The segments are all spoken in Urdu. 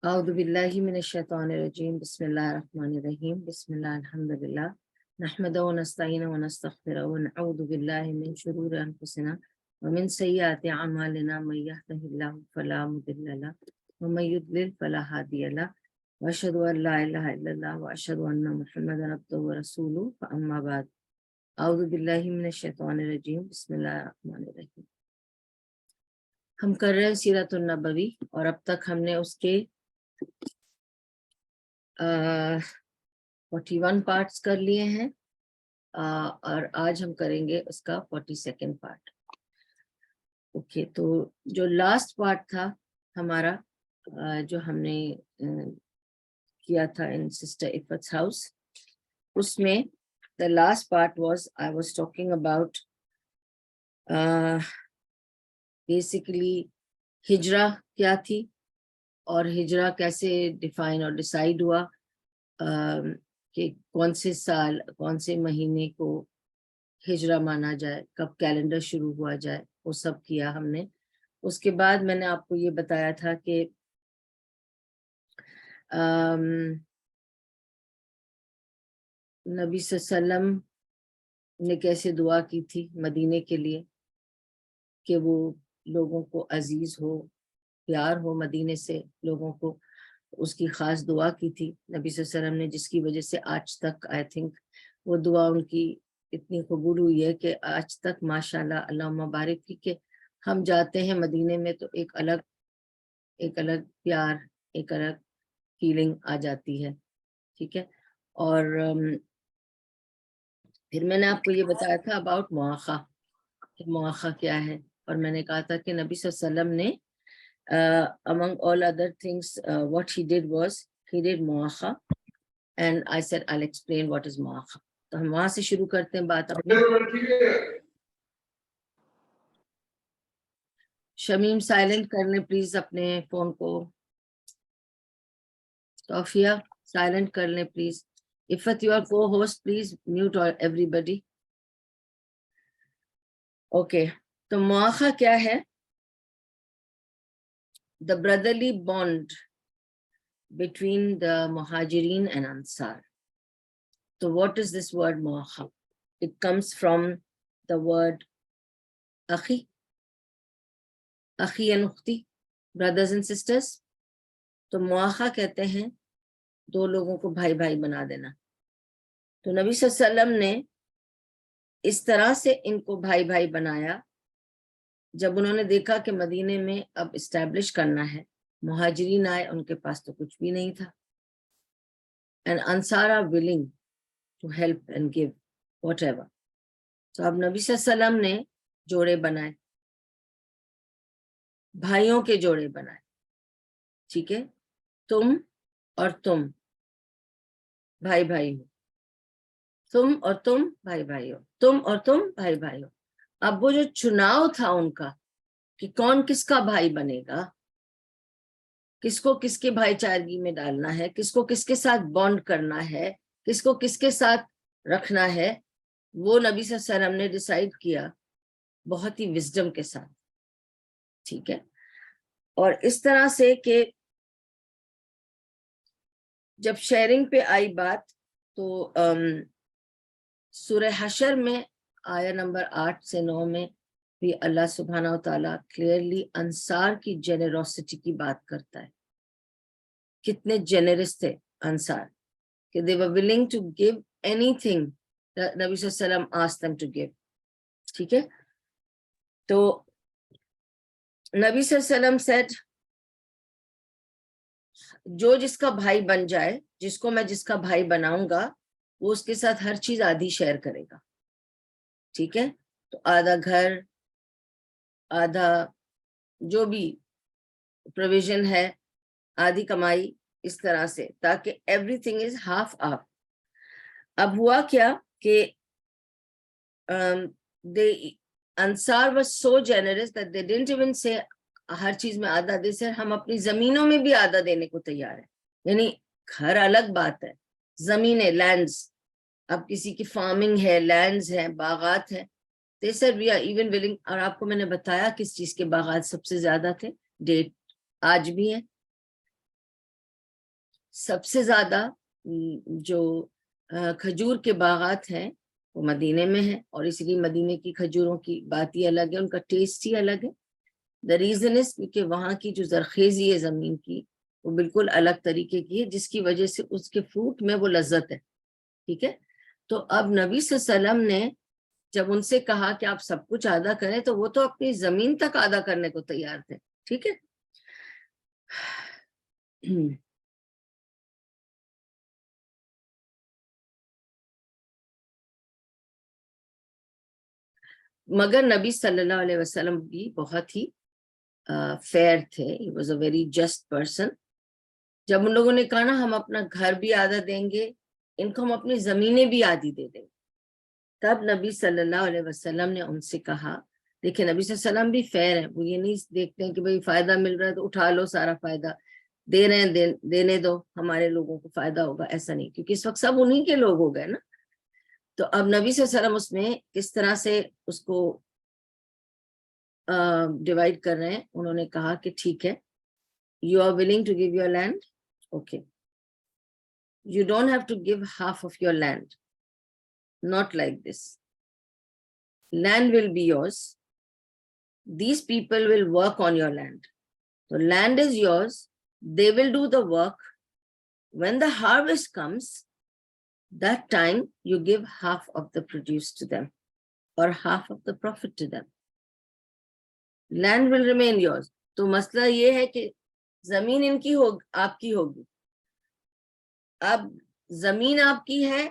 اعوذ باللہ من الشیطان الرجیم بسم اللہ الرحمن الرحیم بسم اللہ الحمدللہ نحمد ونستعین ونستغفر ونعوذ باللہ من شرور انفسنا ومن سیئات اعمالنا من یهده اللہ فلا مضل له ومن یضلل فلا هادی له واشهد ان لا الہ الا اللہ واشهد ان محمدا عبدہ ورسولہ فاما بعد اعوذ باللہ من الشیطان الرجیم بسم اللہ الرحمن الرحیم۔ ہم کر رہے ہیں سیرت النبوی اور اب تک ہم نے اس کے 41 پارٹس کر لیے ہیں اور آج ہم کریں گے اس کا 42 پارٹ۔ اوکے، تو جو لاسٹ پارٹ تھا ہمارا جو ہم نے کیا تھا ان سسٹر عفت's ہاؤس، اس میں the last part was I was talking about basically ہجرہ کیا تھی اور ہجرہ کیسے ڈیفائن اور ڈیسائیڈ ہوا کہ کون سے سال کون سے مہینے کو ہجرہ مانا جائے، کب کیلنڈر شروع ہوا جائے، وہ سب کیا ہم نے۔ اس کے بعد میں نے آپ کو یہ بتایا تھا کہ نبی صلی اللہ علیہ وسلم نے کیسے دعا کی تھی مدینے کے لیے کہ وہ لوگوں کو عزیز ہو، پیار ہو مدینے سے لوگوں کو، اس کی خاص دعا کی تھی نبی صلی اللہ علیہ وسلم نے، جس کی وجہ سے آج تک آئی تھنک وہ دعا ان کی اتنی قبول ہوئی ہے کہ آج تک ماشاءاللہ اللہم بارک فی کہ ہم جاتے ہیں مدینے میں تو ایک الگ پیار، ایک الگ فیلنگ آ جاتی ہے، ٹھیک ہے۔ اور پھر میں نے آپ کو یہ بتایا تھا اباؤٹ مواخع کہ مواخع کیا ہے، اور میں نے کہا تھا کہ نبی صلی اللہ علیہ وسلم نے among all other things what he did was he did مواخع and I said I'll explain what is مواخع۔ تو ہم وہاں سے شروع کرتے ہیں بات اپنی۔ شمیم سائلنٹ کرنے پلیز اپنے فون کو، توفیہ سائلنٹ کر لیں please, Iffat you are co host please mute everybody. Okay, تو مواخع کیا ہے؟ The brotherly bond between the Muhajirin and Ansar. So what is this word مواخع? It comes from the word akhi, akhi and ukhti, brothers and sisters. تو مواخع کہتے ہیں دو لوگوں کو بھائی بھائی بنا دینا۔ تو نبی صلی اللہ علیہ وسلم نے اس طرح سے ان کو بھائی بھائی بنایا جب انہوں نے دیکھا کہ مدینے میں اب اسٹیبلش کرنا ہے، مہاجرین آئے، ان کے پاس تو کچھ بھی نہیں تھا، and Ansar are willing to help and give whatever. تو اب نبی صلی اللہ علیہ وسلم نے جوڑے بنائے، بھائیوں کے جوڑے بنائے، ٹھیک ہے، تم اور تم بھائی بھائی ہو، تم اور تم بھائی بھائی ہو، تم اور تم بھائی بھائی ہو۔ اب وہ جو چناؤ تھا ان کا کہ کون کس کا بھائی بنے گا، کس کو کس کے بھائی چارگی میں ڈالنا ہے، کس کو کس کے ساتھ بانڈ کرنا ہے، کس کو کس کے ساتھ رکھنا ہے، وہ نبی صلی اللہ علیہ وسلم نے ڈیسائیڈ کیا بہت ہی وزڈم کے ساتھ، ٹھیک ہے۔ اور اس طرح سے کہ جب شیئرنگ پہ آئی بات تو سورہ حشر میں آیہ نمبر 8 سے 9 میں بھی اللہ سبحانہ و تعالیٰ کلیئرلی انصار کی جنروسٹی کی بات کرتا ہے، کتنے جنرس تھے انصار کہ they were willing to give anything that نبی صلی اللہ علیہ وسلم asked them to give، ٹھیک ہے۔ تو نبی صلی اللہ علیہ وسلم said جو جس کا بھائی بن جائے، جس کو میں جس کا بھائی بناؤں گا وہ اس کے ساتھ ہر چیز آدھی شیئر کرے گا، ٹھیک ہے۔ تو آدھا گھر، آدھا جو بھی پروویژن ہے، آدھی کمائی، اس طرح سے، تاکہ every thing is half of. اب ہوا کیا کہ انصار was so generous that they didn't even say ہر چیز میں آدھا دے، سے ہم اپنی زمینوں میں بھی آدھا دینے کو تیار ہیں، یعنی گھر الگ بات ہے، زمینیں، لینڈز، اب کسی کی فارمنگ ہے، لینڈز ہیں، باغات ہیں، they said we are even willing۔ اور آپ کو میں نے بتایا کس چیز کے باغات سب سے زیادہ تھے، ڈیٹ، آج بھی ہیں، سب سے زیادہ جو کھجور کے باغات ہیں وہ مدینے میں ہیں، اور اس لیے مدینے کی کھجوروں کی بات ہی الگ ہے، ان کا ٹیسٹ ہی الگ ہے. دا ریزن از کیونکہ وہاں کی جو زرخیزی ہے زمین کی وہ بالکل الگ طریقے کی ہے، جس کی وجہ سے اس کے فروٹ میں وہ لذت ہے. ٹھیک ہے. تو اب نبی صلی اللہ علیہ وسلم نے جب ان سے کہا کہ آپ سب کچھ ادا کریں، تو وہ تو اپنی زمین تک ادا کرنے کو تیار تھے. ٹھیک ہے. مگر نبی صلی اللہ علیہ وسلم بھی بہت ہی فیئر تھے. ہی was a very just person. جب ان لوگوں نے کہا نا ہم اپنا گھر بھی آدھا دیں گے، ان کو ہم اپنی زمینیں بھی آدھی دے دیں گے، تب نبی صلی اللہ علیہ وسلم نے ان سے کہا، دیکھیں نبی صلی اللہ علیہ وسلم بھی فیئر ہیں، وہ یہ نہیں دیکھتے ہیں کہ بھئی فائدہ مل رہا ہے تو اٹھا لو سارا فائدہ، دے رہے ہیں دینے دو، ہمارے لوگوں کو فائدہ ہوگا. ایسا نہیں، کیونکہ اس وقت سب انہی کے لوگ ہو گئے نا. تو اب نبی صلی اللہ علیہ وسلم اس میں کس طرح سے اس کو ڈیوائڈ کر رہے ہیں. انہوں نے کہا کہ ٹھیک ہے، you are willing to give your land, okay, you don't have to give half of your land, not like this. Land will be yours. These people will work on your land. So land is yours. They will do the work. When the harvest comes, that time you give half of the produce to them or half of the profit to them. Land will remain yours. تو مسئلہ یہ ہے کہ زمین ان کی آپ کی ہوگی. اب زمین آپ کی ہے،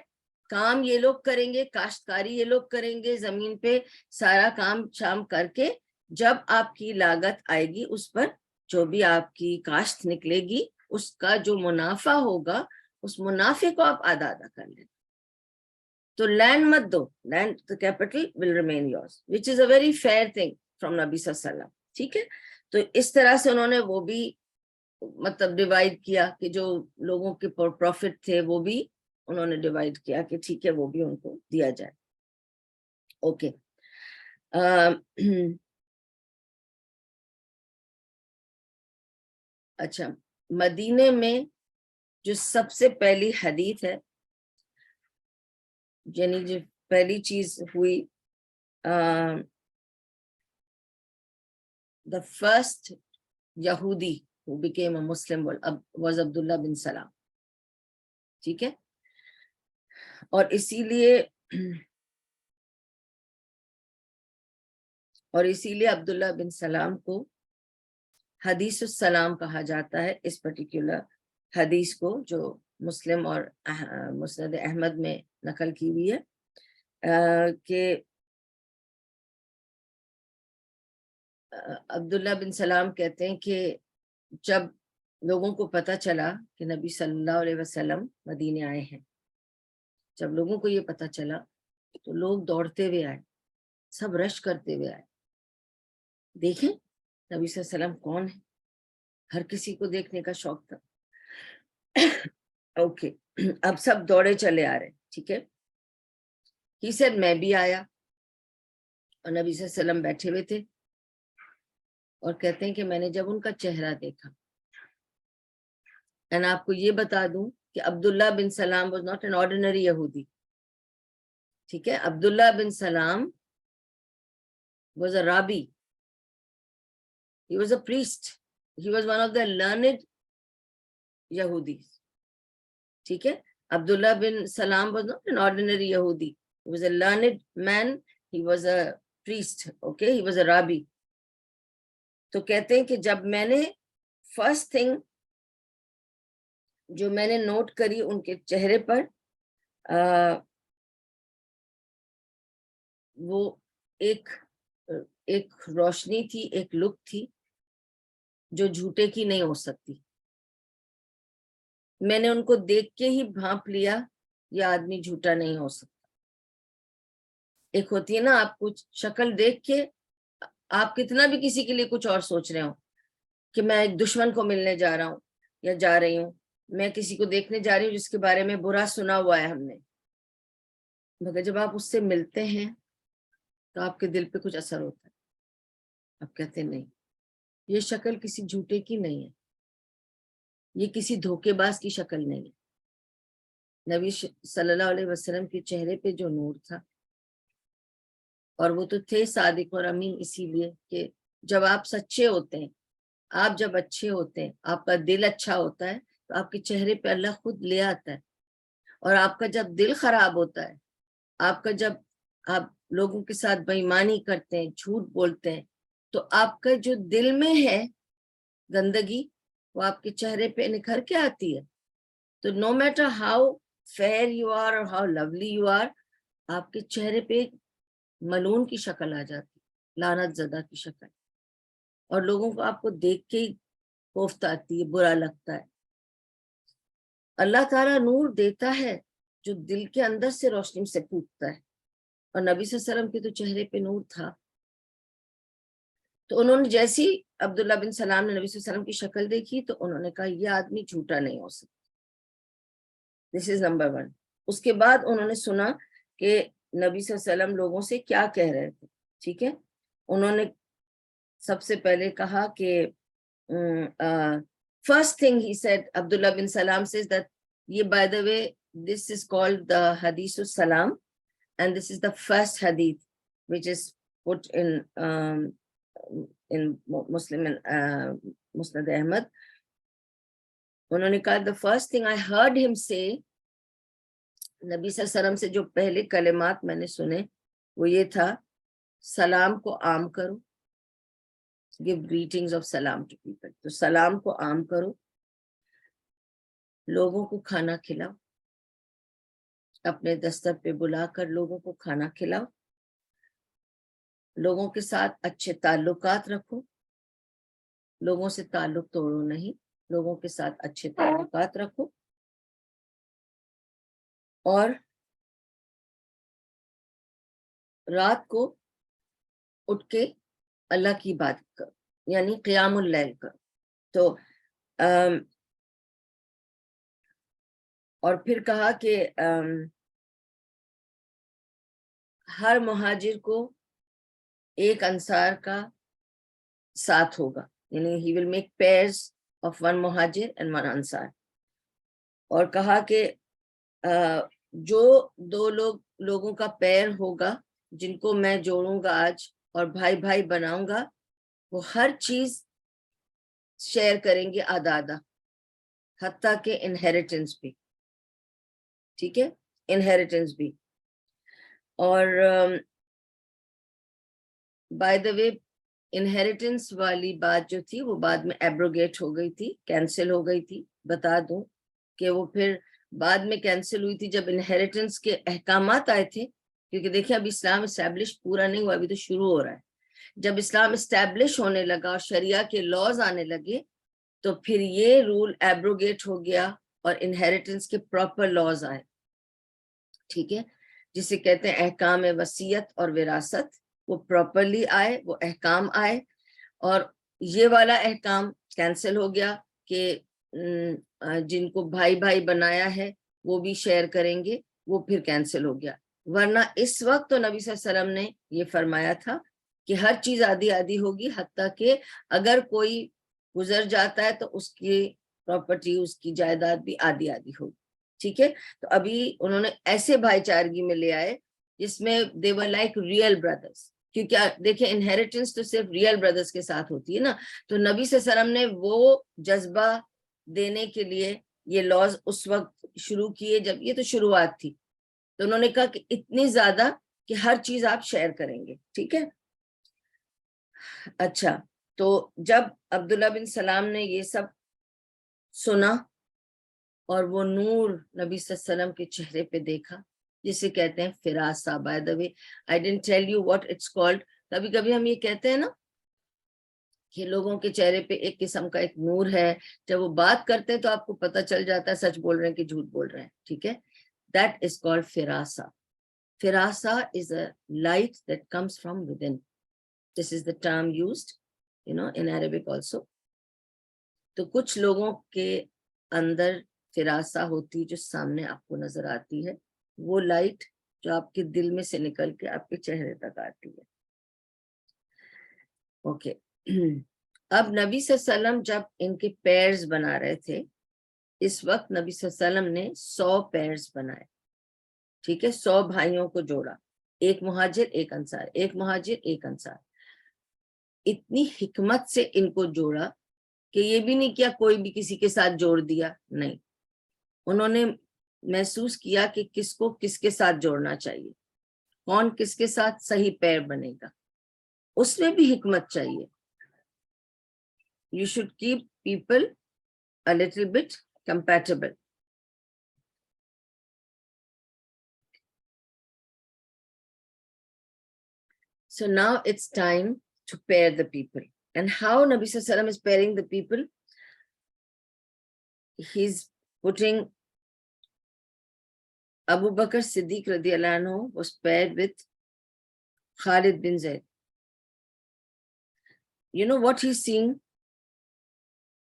کام یہ لوگ کریں گے، کاشتکاری یہ لوگ کریں گے، زمین پہ سارا کام شام کر کے جب آپ کی لاگت آئے گی اس پر جو بھی آپ کی کاشت نکلے گی اس کا جو منافع ہوگا اس منافع کو آپ آدھا کر لیں. تو لینڈ مت دو، land the capital will remain yours, which is a very fair thing from نبی صلی اللہ علیہ وسلم. ٹھیک ہے. تو اس طرح سے انہوں نے وہ بھی مطلب ڈیوائڈ کیا کہ جو لوگوں کے پروفٹ تھے وہ بھی انہوں نے ڈیوائڈ کیا کہ ٹھیک ہے وہ بھی ان کو دیا جائے. اوکے. اچھا، مدینے میں جو سب سے پہلی حدیث ہے، یعنی جو پہلی چیز ہوئی، the first Yahudi who became a Muslim was Abdullah bin Salam. ٹھیک ہے. اور اسی لیے عبداللہ بن سلام کو حدیث السلام کہا جاتا ہے، اس پرٹیکولر حدیث کو جو مسلم اور مسند احمد میں نقل کی ہوئی ہے، کہ عبداللہ بن سلام کہتے ہیں کہ جب لوگوں کو پتہ چلا کہ نبی صلی اللہ علیہ وسلم مدینے آئے ہیں، جب لوگوں کو یہ پتہ چلا تو لوگ دوڑتے ہوئے آئے، سب رش کرتے ہوئے آئے. دیکھیں نبی صلی اللہ علیہ وسلم کون ہے، ہر کسی کو دیکھنے کا شوق تھا. اوکے. اب سب دوڑے چلے آ رہے. ٹھیک ہے. ہی سیڈ میں بھی آیا، اور نبی صلی اللہ علیہ وسلم بیٹھے ہوئے تھے اور کہتے ہیں کہ میں نے جب ان کا چہرہ دیکھا، اور آپ کو یہ بتا دوں کہ عبداللہ بن سلام was not an ordinary یہودی. ٹھیک ہے. عبداللہ بن سلام was a rabbi. He was a priest. He was one of the learned Yahudis. ٹھیک ہے. عبداللہ بن سلام was not an ordinary Yahudi. He was a learned man. He was a priest. Okay, he was a rabbi. تو کہتے ہیں کہ جب میں نے فرسٹ تھنگ جو میں نے نوٹ کری ان کے چہرے پر، وہ ایک روشنی تھی، ایک لک تھی جو جھوٹے کی نہیں ہو سکتی. میں نے ان کو دیکھ کے ہی بھانپ لیا یہ آدمی جھوٹا نہیں ہو سکتا. ایک ہوتی ہے نا آپ کچھ شکل دیکھ کے آپ کتنا بھی کسی کے لیے کچھ اور سوچ رہے ہو کہ میں ایک دشمن کو ملنے جا رہا ہوں یا جا رہی ہوں، میں کسی کو دیکھنے جا رہی ہوں جس کے بارے میں برا سنا ہوا ہے ہم نے، مگر جب آپ اس سے ملتے ہیں تو آپ کے دل پہ کچھ اثر ہوتا ہے. آپ کہتے ہیں نہیں، یہ شکل کسی جھوٹے کی نہیں ہے، یہ کسی دھوکے باز کی شکل نہیں ہے۔ نبی صلی اللہ علیہ وسلم کے چہرے پہ جو نور تھا، اور وہ تو تھے صادق اور امین، اسی لیے کہ جب آپ سچے ہوتے ہیں، آپ جب اچھے ہوتے ہیں، آپ کا دل اچھا ہوتا ہے، تو آپ کے چہرے پہ اللہ خود لے آتا ہے۔ اور آپ کا جب دل خراب ہوتا ہے، آپ کا جب آپ لوگوں کے ساتھ بے ایمانی کرتے ہیں، جھوٹ بولتے ہیں، تو آپ کا جو دل میں ہے گندگی، وہ آپ کے چہرے پہ نکھر کے آتی ہے۔ تو no matter how fair you are اور ہاؤ لولی یو آر، آپ کے چہرے پہ ملون کی شکل آ جاتی، لعنت زدہ کی شکل، اور لوگوں کو آپ کو دیکھ کے ہی کوفت آتی ہے، برا لگتا ہے۔ اللہ تعالیٰ نور دیتا ہے جو دل کے اندر سے روشنی سے پھوٹتا ہے، اور نبی صلی اللہ علیہ وسلم کے تو چہرے پہ نور تھا۔ تو انہوں نے جیسی عبداللہ بن سلام نے نبی صلی اللہ علیہ وسلم کی شکل دیکھی، تو انہوں نے کہا یہ آدمی جھوٹا نہیں ہو سکتا۔ دس از نمبر 1۔ اس کے بعد انہوں نے سنا کہ نبی صلی اللہ علیہ وسلم لوگوں سے کیا کہہ رہے تھے، ٹھیک ہے۔ انہوں نے سب سے پہلے کہا کہ first thing he said, Abdullah bin Salam says that یہ by the way this is called the Hadith Salam, and this is the first hadith which is put in Muslim Musnad Ahmad. انہوں نے کہا the first thing I heard him say، نبی صلی اللہ علیہ وسلم سے جو پہلے کلمات میں نے سنے وہ یہ تھا، سلام کو عام کرو، give greetings of salam to people۔ تو سلام کو عام کرو، لوگوں کو کھانا کھلاؤ، اپنے دستر پہ بلا کر لوگوں کو کھانا کھلاؤ، لوگوں کے ساتھ اچھے تعلقات رکھو، لوگوں سے تعلق توڑو نہیں، لوگوں کے ساتھ اچھے تعلقات رکھو، اور رات کو اٹھ کے اللہ کی عبادت کرو، یعنی قیام اللیل کرو۔ تو اور پھر کہا کہ ہر مہاجر کو ایک انصار کا ساتھ ہوگا، یعنی he will make pairs of one مہاجر and one انصار۔ اور کہا کہ جو دو لوگوں کا پیر ہوگا جن کو میں جوڑوں گا آج اور بھائی بھائی بناؤں گا، وہ ہر چیز شیئر کریں گے آدھا آدھا، حتیٰ کہ انہیریٹنس بھی، ٹھیک ہے، انہیریٹنس بھی۔ اور بائی دا وے انہیریٹنس والی بات جو تھی وہ بعد میں ایبروگیٹ ہو گئی تھی، کینسل ہو گئی تھی۔ بتا دوں کہ وہ پھر بعد میں کینسل ہوئی تھی جب انہیریٹنس کے احکامات آئے تھے، کیونکہ دیکھیں ابھی اسلام اسٹیبلش پورا نہیں ہوا، ابھی تو شروع ہو رہا ہے۔ جب اسلام اسٹیبلش ہونے لگا اور شریعہ کے لاز آنے لگے، تو پھر یہ رول ایبروگیٹ ہو گیا اور انہیریٹنس کے پراپر لاز آئے، ٹھیک ہے، جسے کہتے ہیں احکام وصیت اور وراثت، وہ پراپرلی آئے، وہ احکام آئے۔ اور یہ والا احکام کینسل ہو گیا کہ جن کو بھائی بھائی بنایا ہے وہ بھی شیئر کریں گے، وہ پھر کینسل ہو گیا۔ ورنہ اس وقت تو نبی صلی اللہ علیہ وسلم نے یہ فرمایا تھا کہ ہر چیز آدھی آدھی ہوگی، حتیٰ کہ اگر کوئی گزر جاتا ہے تو اس کی پراپرٹی، اس کی جائیداد بھی آدھی آدھی ہوگی، ٹھیک ہے۔ تو ابھی انہوں نے ایسے بھائی چارگی میں لے آئے جس میں they were like real brothers، کیونکہ دیکھیں انہیریٹنس تو صرف ریئل بردرز کے ساتھ ہوتی ہے نا، تو نبی صلی اللہ علیہ وسلم نے وہ جذبہ دینے کے لیے یہ لاز اس وقت شروع کیے جب یہ تو شروعات تھی، تو انہوں نے کہا کہ اتنی زیادہ کہ ہر چیز آپ شیئر کریں گے، ٹھیک ہے۔ اچھا، تو جب عبداللہ بن سلام نے یہ سب سنا اور وہ نور نبی صلی اللہ علیہ وسلم کے چہرے پہ دیکھا، جسے کہتے ہیں فراسہ۔ By the way I didn't tell you what it's called۔ کبھی کبھی ہم یہ کہتے ہیں نا کہ لوگوں کے چہرے پہ ایک قسم کا ایک نور ہے، جب وہ بات کرتے ہیں تو آپ کو پتہ چل جاتا ہے سچ بول رہے ہیں کہ جھوٹ بول رہے ہیں، ٹھیک ہے۔ That is called فراسہ۔ فراسہ is a light that comes from within۔ This is the term used, in Arabic also۔ تو کچھ لوگوں کے اندر فراسہ ہوتی جو سامنے آپ کو نظر آتی ہے، وہ لائٹ جو آپ کے دل میں سے نکل کے آپ کے چہرے تک آتی ہے، اوکے۔ اب نبی صلی اللہ علیہ وسلم جب ان کے پیرز بنا رہے تھے اس وقت نبی صلی اللہ علیہ وسلم نے 100 پیئرز بنائے, ٹھیک ہے, 100 بھائیوں کو جوڑا, ایک مہاجر ایک انصار, ایک مہاجر ایک انصار. اتنی حکمت سے ان کو جوڑا کہ یہ بھی نہیں کیا کوئی بھی کسی کے ساتھ جوڑ دیا, نہیں, انہوں نے محسوس کیا کہ کس کو کس کے ساتھ جوڑنا چاہیے, کون کس کے ساتھ صحیح پیر بنے گا, اس میں بھی حکمت چاہیے. You should keep people a little bit compatible. So now it's time to pair the people. And how Nabi Sallallahu Alaihi Wasallam is pairing the people? He's putting Abu Bakr Siddiq radiallahu anhu was paired with Khalid bin Zaid. You know what he's seeing?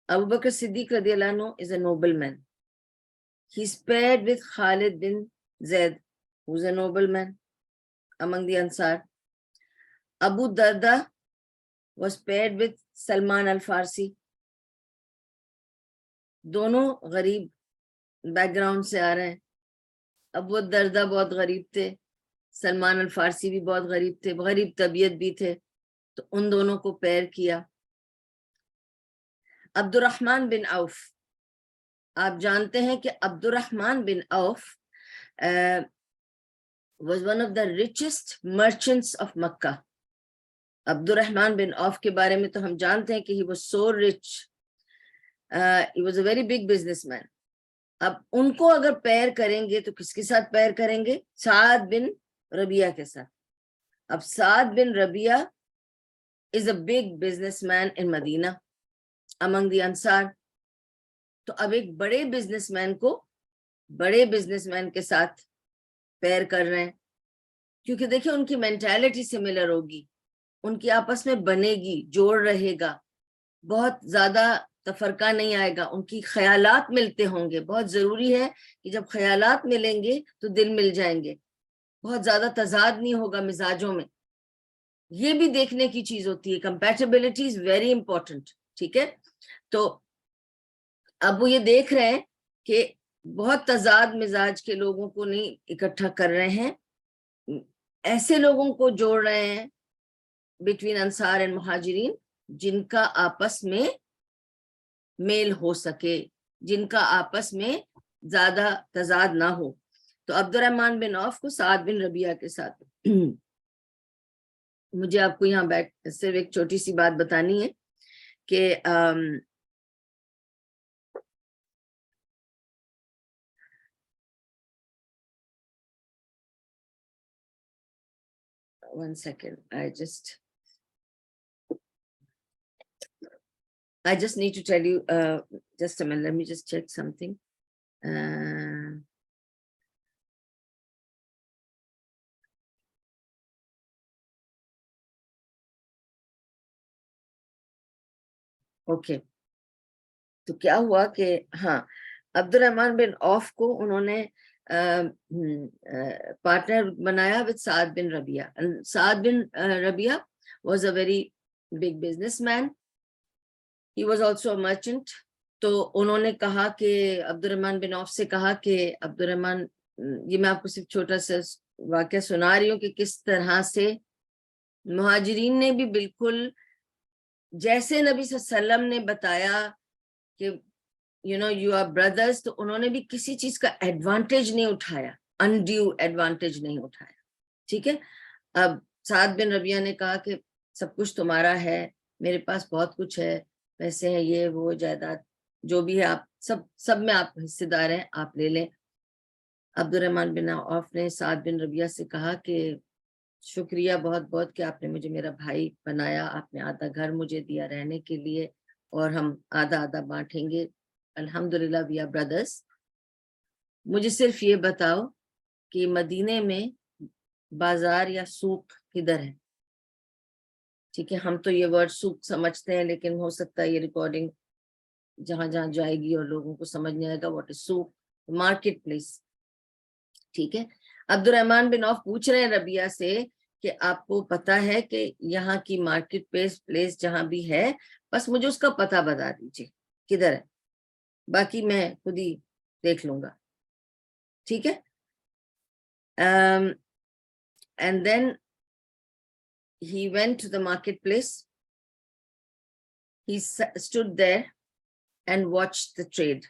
Abu Bakr Siddiq radiallahu anhu is a nobleman. He's paired with Khalid bin Zaid, who's a nobleman among the Ansar. Abu Darda was paired with Salman al-Farsi. دونوں غریب بیک گراؤنڈ سے آ رہے ہیں. ابو دردہ بہت غریب تھے, سلمان الفارسی بھی بہت غریب تھے, غریب طبیعت بھی تھے, تو ان دونوں کو پیر کیا. عبد الرحمن بن عوف, آپ جانتے ہیں کہ عبد الرحمن بن عوف was one of the richest merchants of Makkah. عبد الرحمن بن عوف کے بارے میں تو ہم جانتے ہیں کہ he was so rich. He was a very big businessman. اب ان کو اگر پیر کریں گے تو کس کے ساتھ پیر کریں گے؟ سعد بن ربیعہ کے ساتھ. اب سعد بن ربیعہ is a big businessman in Medina among the Ansar. تو اب ایک بڑے بزنس مین کو بڑے بزنس مین کے ساتھ پیر کر رہے ہیں, کیونکہ دیکھیں ان کی مینٹالٹی سملر ہوگی, ان کی آپس میں بنے گی, جوڑ رہے گا, بہت زیادہ تفرقہ نہیں آئے گا, ان کی خیالات ملتے ہوں گے. بہت ضروری ہے کہ جب خیالات ملیں گے تو دل مل جائیں گے, بہت زیادہ تضاد نہیں ہوگا مزاجوں میں. یہ بھی دیکھنے کی چیز ہوتی ہے, کمپیٹیبلٹی از ویری امپورٹنٹ, ٹھیک ہے. تو اب وہ یہ دیکھ رہے ہیں کہ بہت تضاد مزاج کے لوگوں کو نہیں اکٹھا کر رہے ہیں, ایسے لوگوں کو جوڑ رہے ہیں بٹوین انصار اینڈ مہاجرین جن کا آپس میں میل ہو سکے, جن کا آپس میں زیادہ تضاد نہ ہو. تو عبد الرحمن بن عوف کو سعد بن ربیعہ کے ساتھ. مجھے آپ کو یہاں بیٹھ صرف ایک چھوٹی سی بات بتانی ہے کہ one second, I just need to tell you, just a minute, let me just check something. Okay. تو کیا ہوا کہ ہاں عبد الرحمن بن عوف کو انہوں نے پارٹنر بنایا with Saad bin Rabia. Saad bin Rabia was a very big businessman. He was also a merchant. تو انہوں نے کہا کہ عبد الرحمن بن عوف سے کہا کہ عبد الرحمن, یہ میں آپ کو صرف چھوٹا سا واقعہ سنا رہی ہوں کہ کس طرح سے مہاجرین نے بھی بالکل جیسے نبی صلی اللہ علیہ وسلم نے بتایا کہ you are brothers, تو انہوں نے بھی کسی چیز کا ایڈوانٹیج نہیں اٹھایا, انڈیو ایڈوانٹیج نہیں اٹھایا, ٹھیک ہے. اب سعد بن ربیعہ نے کہا کہ سب کچھ تمہارا ہے, میرے پاس بہت کچھ ہے, پیسے ہیں, یہ وہ جائیداد جو بھی ہے, آپ سب میں آپ حصے دار ہیں, آپ لے لیں. عبد الرحمن بن عوف نے سعد بن ربیعہ سے کہا کہ شکریہ بہت بہت کہ آپ نے مجھے میرا بھائی بنایا, آپ نے آدھا گھر مجھے دیا رہنے کے لیے, اور ہم آدھا آدھا بانٹیں گے, الحمدللہ وی آر بردرز. مجھے صرف یہ بتاؤ کہ مدینے میں بازار یا سوق کدھر ہے؟ ٹھیک ہے, ہم تو یہ ورڈ سوق سمجھتے ہیں, لیکن ہو سکتا ہے یہ ریکارڈنگ جہاں جہاں جائے گی اور لوگوں کو سمجھ نہیں آئے گا واٹ از سوق, مارکیٹ پلیس, ٹھیک ہے. عبد الرحمن بن عوف پوچھ رہے ہیں ربیعہ سے کہ آپ کو پتا ہے کہ یہاں کی مارکیٹ پلیس جہاں بھی ہے, بس مجھے اس کا پتہ بتا دیجیے کدھر ہے. باقی میں خود ہی دیکھ لوں گا, ٹھیک ہے. And then he went to the marketplace. He stood there and watched the trade.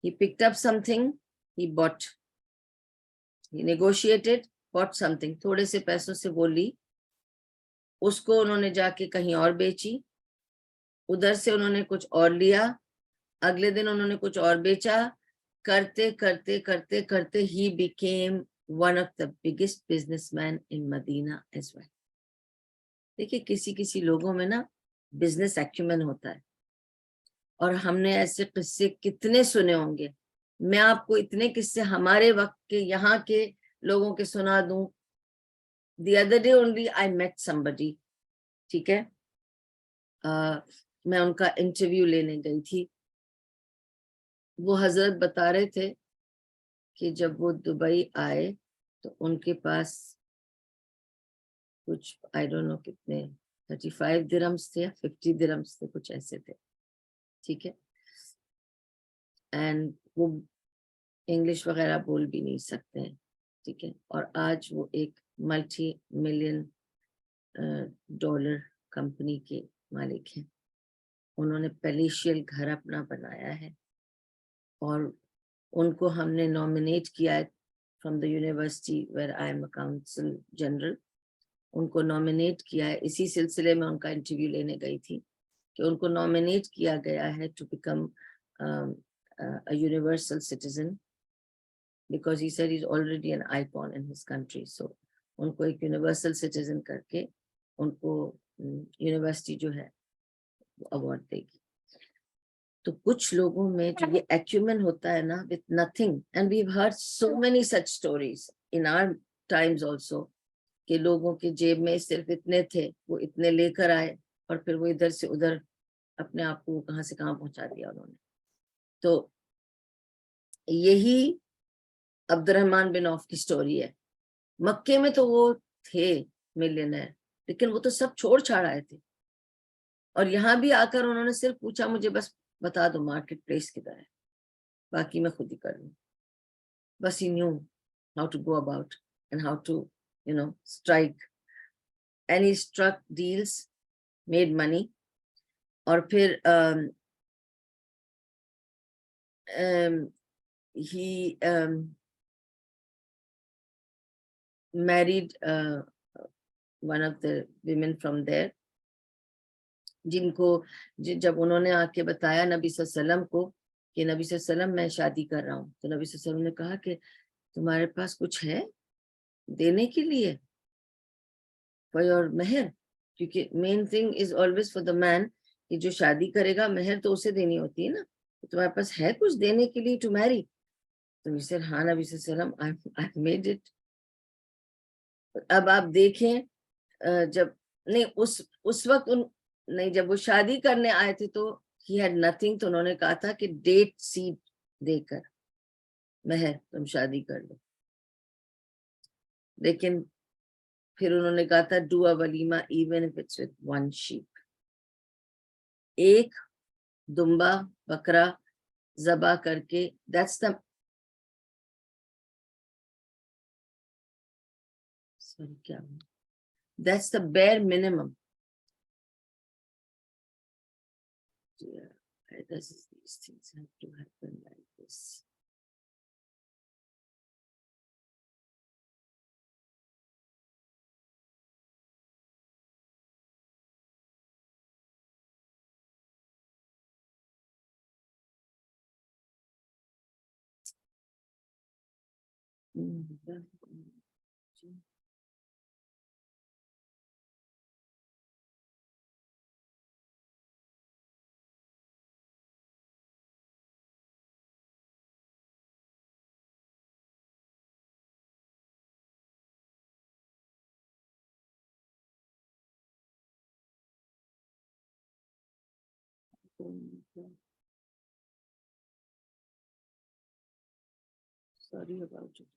He picked up something, he bought. He negotiated, bought something. تھوڑے سے پیسوں سے وہ لی, اس کو انہوں نے جا کے کہیں اور بیچی, ادھر سے انہوں نے کچھ اور لیا, اگلے دن انہوں نے کچھ اور بیچا. کرتے کرتے کرتے کرتے he became one of the biggest businessmen in Medina as well. دیکھیے کسی کسی لوگوں میں نا بزنس ایکومن ہوتا ہے, اور ہم نے ایسے قصے کتنے سنے ہوں گے. میں آپ کو اتنے قصے ہمارے وقت کے یہاں کے لوگوں کے سنا دوں. The other day only I met somebody, ٹھیک ہے, میں ان کا انٹرویو لینے گئی تھی. وہ حضرت بتا رہے تھے کہ جب وہ دبئی آئے تو ان کے پاس کچھ آئی ڈونٹ نو کتنے 35 درہمس تھے یا 50 درہمس تھے, کچھ ایسے تھے, ٹھیک ہے. اینڈ وہ انگلش وغیرہ بول بھی نہیں سکتے ہیں, ٹھیک ہے. اور آج وہ ایک ملٹی ملین ڈالر کمپنی کے مالک ہیں. انہوں نے پیلیشیل گھر اپنا بنایا ہے, اور ان کو ہم نے نامینیٹ کیا ہے from the university where I am a council general. ان کو نامینیٹ کیا ہے, اسی سلسلے میں ان کا انٹرویو لینے گئی تھی کہ ان کو نامینیٹ کیا گیا ہے to become a universal citizen because he said he's already an icon in his country. So ان کو ایک یونیورسل سٹیزن کر کے ان کو یونیورسٹی جو ہے وہ اوارڈ دے گی. تو کچھ لوگوں میں جو یہ ایکومن ہوتا ہے نا with nothing, and we've heard so many such stories in our times also, کہ لوگوں کے جیب میں صرف اتنے تھے, وہ اتنے لے کر آئے اور پھر وہ ادھر سے ادھر اپنے آپ کو کہاں سے کہاں پہنچا دیا انہوں نے. تو یہی عبد الرحمن بن عوف کی سٹوری ہے. مکے میں تو وہ تھے ملینئر, لیکن وہ تو سب چھوڑ چھاڑ آئے تھے, اور یہاں بھی آ کر انہوں نے صرف پوچھا مجھے بس بتا دو مارکیٹ پلیس کدھر ہے, باقی میں خود ہی کر لوں. بس he knew how to go about and how to strike, and he struck deals, made money. اور پھر he married one of the women from there, جن کو جب انہوں نے آ کے بتایا نبی صلی اللہ علیہ وسلم کو کہ نبی صلی اللہ علیہ وسلم میں شادی کر رہا ہوں, تو نبی صلی اللہ علیہ وسلم نے کہا کہ تمہارے پاس کچھ ہے دینے کے لیے for your مہر, کیونکہ main thing is always for the man کہ جو شادی کرے گا مہر تو اسے دینی ہوتی ہے نا, تمہارے پاس ہے کچھ دینے کے لیے ٹو میری. تو اسے ہاں نبی صلی اللہ علیہ وسلم I've made it. اب آپ دیکھیں جب نہیں اس وقت نہیں, جب وہ شادی کرنے آئے تھے تو he had nothing, تو انہوں نے کہا تھا کہ ڈیٹ سیڈ دے کر مہر تم شادی کر لو, لیکن پھر انہوں نے کہا تھا do a walima even if it's with one sheep, ایک دمبا بکرا ذبح کر کے, that's the that's the bare minimum. Yeah, these things have to happen like this. Sorry about it.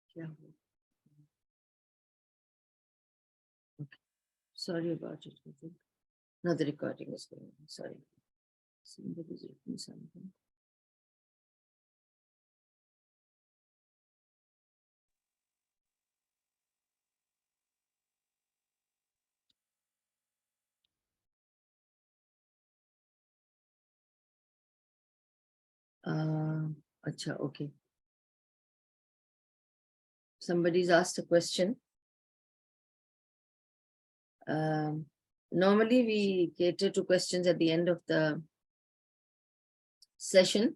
کیا ہو Sorry about it. I think another recording is going on. Sorry. Somebody's written something. Acha, okay. Somebody's asked a question. Normally we cater to questions at the end of the session.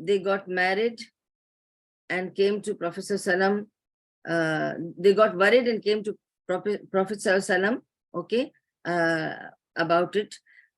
they got married and came to Prophet sallam. They got worried and came to Prophet sallam. Okay, about it.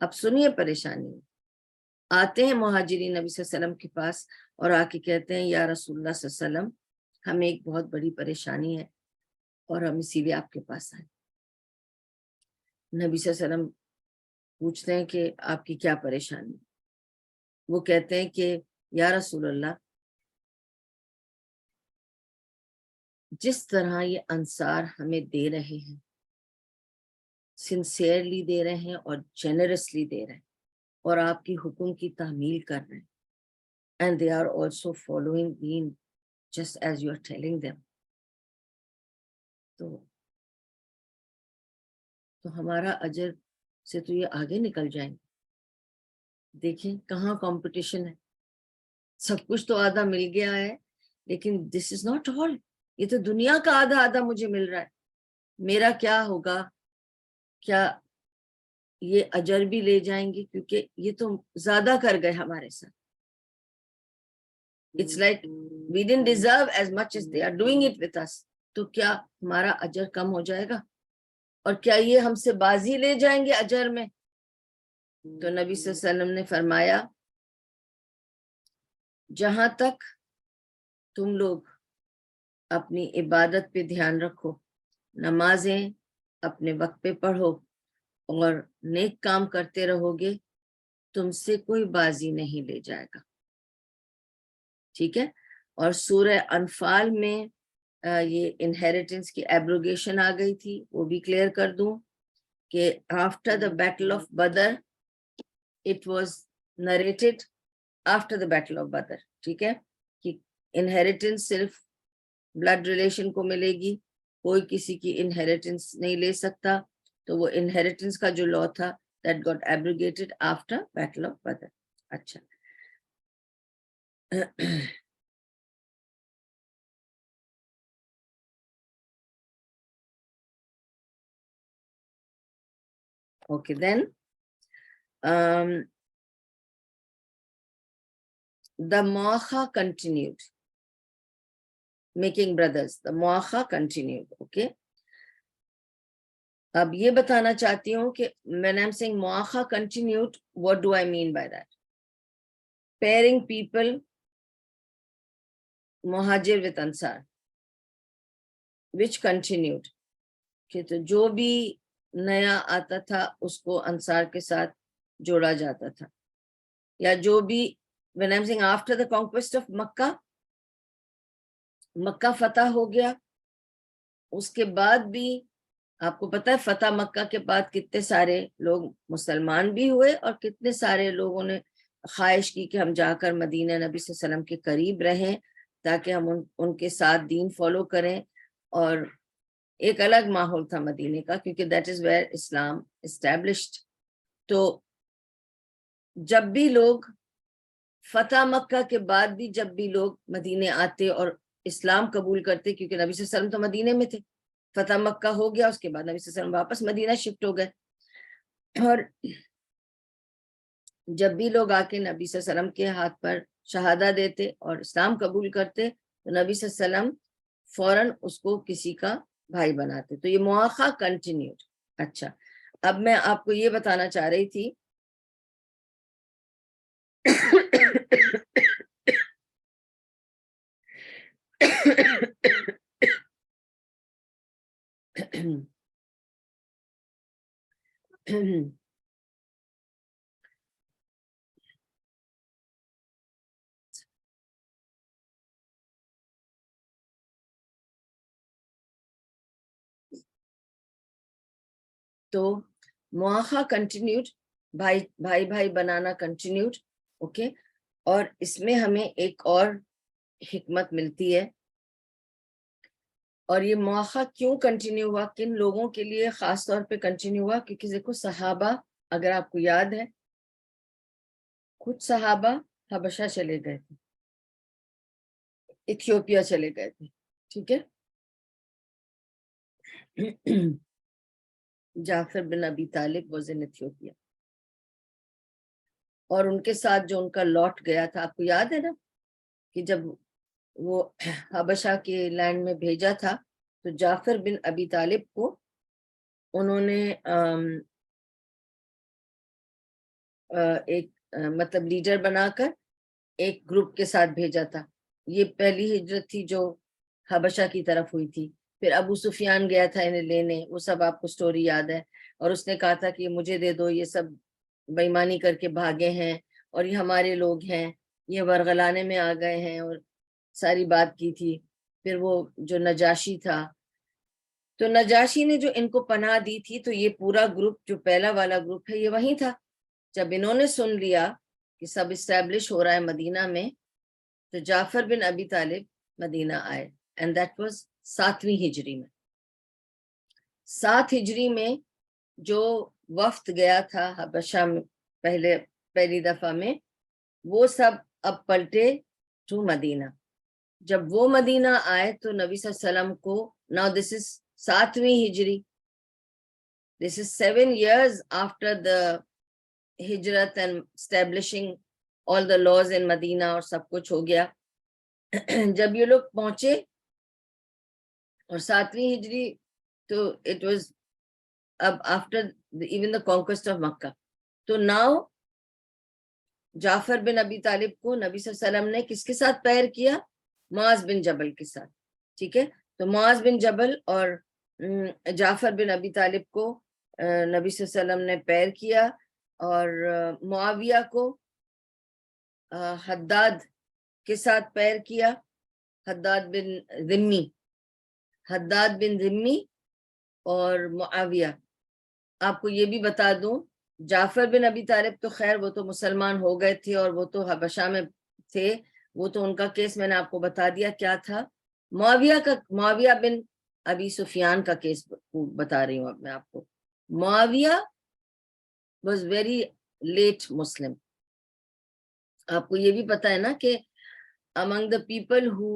اب سنیے پریشانی، آتے ہیں مہاجرین نبی صلی اللہ علیہ وسلم کے پاس اور آ کے کہتے ہیں یا رسول اللہ صلی اللہ علیہ وسلم ہمیں ایک بہت بڑی پریشانی ہے اور ہم اسی لیے آپ کے پاس آئے۔ نبی صلی اللہ علیہ وسلم پوچھتے ہیں کہ آپ کی کیا پریشانی؟ وہ کہتے ہیں کہ یا رسول اللہ جس طرح یہ انصار ہمیں دے رہے ہیں، سنسیئرلی دے رہے ہیں اور جنرسلی دے رہے ہیں اور آپ کی حکم کی تعمیل کر رہے ہیں، and they are also following deen just as you are telling them، تو ہمارا اجر سے تو یہ آگے نکل جائیں گے۔ دیکھیں کہاں کمپٹیشن ہے، سب کچھ تو آدھا مل گیا ہے، لیکن دس از ناٹ آل، یہ تو دنیا کا آدھا آدھا مجھے مل رہا ہے، میرا کیا ہوگا؟ کیا یہ اجر بھی لے جائیں گے؟ کیونکہ یہ تو زیادہ کر گئے ہمارے ساتھ۔ It's like we didn't deserve as much as they are doing it with us، تو کیا ہمارا اجر کم ہو جائے گا؟ اور کیا یہ ہم سے بازی لے جائیں گے اجر میں؟ تو نبی صلی اللہ علیہ وسلم نے فرمایا جہاں تک تم لوگ اپنی عبادت پہ دھیان رکھو، نمازیں اپنے وقت پہ پڑھو اور نیک کام کرتے رہو گے، تم سے کوئی بازی نہیں لے جائے گا، ٹھیک ہے؟ اور سورہ انفال میں یہ انہیریٹنس کی ایبروگیشن آ گئی تھی، وہ بھی کلیئر کر دوں کہ after the battle of Badr it was narrated after the battle of Badr, ٹھیک ہے، کہ انہیریٹنس صرف بلڈ ریلیشن کو ملے گی، کوئی کسی کی انہیریٹنس نہیں لے سکتا، تو وہ انہیریٹنس کا جو لا تھا that got abrogated after Battle of Badr۔ اچھا okay then the muaha continued making brothers، the muaha continued، okay۔ اب یہ بتانا چاہتی ہوں کہ when I'm saying muaha continued, what do I mean by that؟ pairing people muhajir with ansar which continued، کہ تو جو بھی نیا آتا تھا اس کو انصار کے ساتھ جوڑا جاتا تھا، یا جو بھی when I'm saying after the conquest of مکہ، مکہ فتح ہو گیا، اس کے بعد بھی آپ کو پتہ ہے فتح مکہ کے بعد کتنے سارے لوگ مسلمان بھی ہوئے اور کتنے سارے لوگوں نے خواہش کی کہ ہم جا کر مدینہ نبی صلی اللہ علیہ وسلم کے قریب رہیں تاکہ ہم ان کے ساتھ دین فالو کریں، اور ایک الگ ماحول تھا مدینے کا کیونکہ that is where Islam established. تو جب بھی لوگ فتح مکہ کے بعد بھی جب بھی لوگ مدینے آتے اور اسلام قبول کرتے، کیونکہ نبی صلی اللہ علیہ وسلم تو مدینے میں تھے، فتح مکہ ہو گیا، اس کے بعد نبی صلی اللہ علیہ وسلم واپس مدینہ شفٹ ہو گئے، اور جب بھی لوگ آ کے نبی صلی اللہ علیہ وسلم کے ہاتھ پر شہادہ دیتے اور اسلام قبول کرتے تو نبی صلی اللہ علیہ وسلم فوراً اس کو کسی کا بھائی بناتے، تو یہ مواخا کنٹینیوڈ۔ اچھا اب میں آپ کو یہ بتانا چاہ رہی تھی تو مواخا کنٹینیوڈ، بھائی بھائی بھائی بنانا کنٹینیوڈ، اوکے۔ اور اس میں ہمیں ایک اور حکمت ملتی ہے، اور یہ مواخا کیوں کنٹینیو ہوا، کن لوگوں کے لیے خاص طور پہ کنٹینیو ہوا، کیونکہ دیکھو صحابہ، اگر آپ کو یاد ہے کچھ صحابہ حبشہ چلے گئے تھے، ایتھیوپیا چلے گئے تھے، ٹھیک ہے، جعفر بن ابی طالب واز ان ایتھیوپیا، اور ان کے ساتھ جو ان کا لوٹ گیا تھا، آپ کو یاد ہے نا کہ جب وہ حبشہ کے لینڈ میں بھیجا تھا تو جعفر بن ابی طالب کو انہوں نے ایک مطلب لیڈر بنا کر ایک گروپ کے ساتھ بھیجا تھا. یہ پہلی ہجرت تھی جو حبشہ کی طرف ہوئی تھی. پھر ابو سفیان گیا تھا انہیں لینے, وہ سب آپ کو سٹوری یاد ہے, اور اس نے کہا تھا کہ مجھے دے دو, یہ سب بےایمانی کر کے بھاگے ہیں اور یہ ہمارے لوگ ہیں, یہ ورغلانے میں آ گئے ہیں, اور ساری بات کی تھی. پھر وہ جو نجاشی تھا, تو نجاشی نے جو ان کو پناہ دی تھی, تو یہ پورا گروپ جو پہلا والا گروپ ہے یہ وہیں تھا. جب انہوں نے سن لیا کہ سب اسٹیبلش ہو رہا ہے مدینہ میں, تو جعفر بن ابی طالب مدینہ آئے, اینڈ دیٹ واز 7ویں ہجری میں. 7 ہجری میں جو وفد گیا تھا حبشہ میں پہلی دفعہ میں, وہ سب اب پلٹے ٹو مدینہ. جب وہ مدینہ آئے تو نبی صلی اللہ علیہ وسلم کو, now this is 7ویں ہجری, this is 7 years after the ہجرت and establishing all the laws in مدینہ, اور سب کچھ ہو گیا. جب یہ لوگ پہنچے اور 7ویں ہجری, تو it was اب after even the conquest of مکہ. تو now جعفر بن ابی طالب کو نبی صلی اللہ علیہ وسلم نے کس کے ساتھ پیر کیا؟ معاذ بن جبل کے ساتھ. ٹھیک ہے, تو معاذ بن جبل اور جعفر بن ابی طالب کو نبی صلی اللہ علیہ وسلم نے پیر کیا, اور معاویہ کو حداد کے ساتھ پیر کیا, حداد بن ذمی اور معاویہ. آپ کو یہ بھی بتا دوں, جعفر بن ابی طالب تو خیر وہ تو مسلمان ہو گئے تھے, اور وہ تو حبشہ میں تھے, وہ تو ان کا کیس میں نے آپ کو بتا دیا کیا تھا. معاویہ بن ابی سفیان کا کیس بتا رہی ہوں اب میں آپ کو. معاویہ واز ویری لیٹ مسلم. آپ کو یہ بھی پتا ہے نا کہ among the people who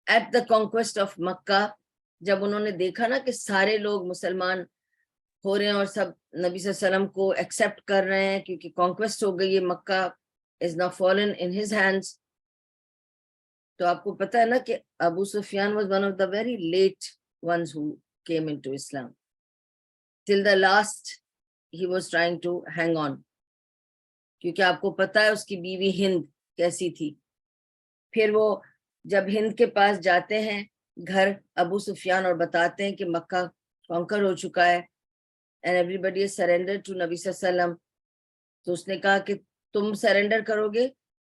at the conquest of مکہ, جب انہوں نے دیکھا نا کہ سارے لوگ مسلمان ہو رہے ہیں اور سب نبی صلی اللہ علیہ وسلم کو ایکسیپٹ کر رہے ہیں کیونکہ کانکویسٹ ہو گئی ہے, مکہ is now fallen in his hands. تو آپ کو پتا ہے نا کہ ابو سفیان was one of the very late ones who came into Islam. Till the last he was trying to hang on, کیونکہ آپ کو پتا ہے اس کی بیوی ہند کیسی تھی. پھر وہ جب ہند کے پاس جاتے ہیں گھر ابو سفیان اور بتاتے ہیں کہ مکہ کانکر ہو چکا ہے and everybody is surrendered to نبی صلی اللہ علیہ وسلم, تو اس نے کہا کہ تم سرنڈر کرو گے؟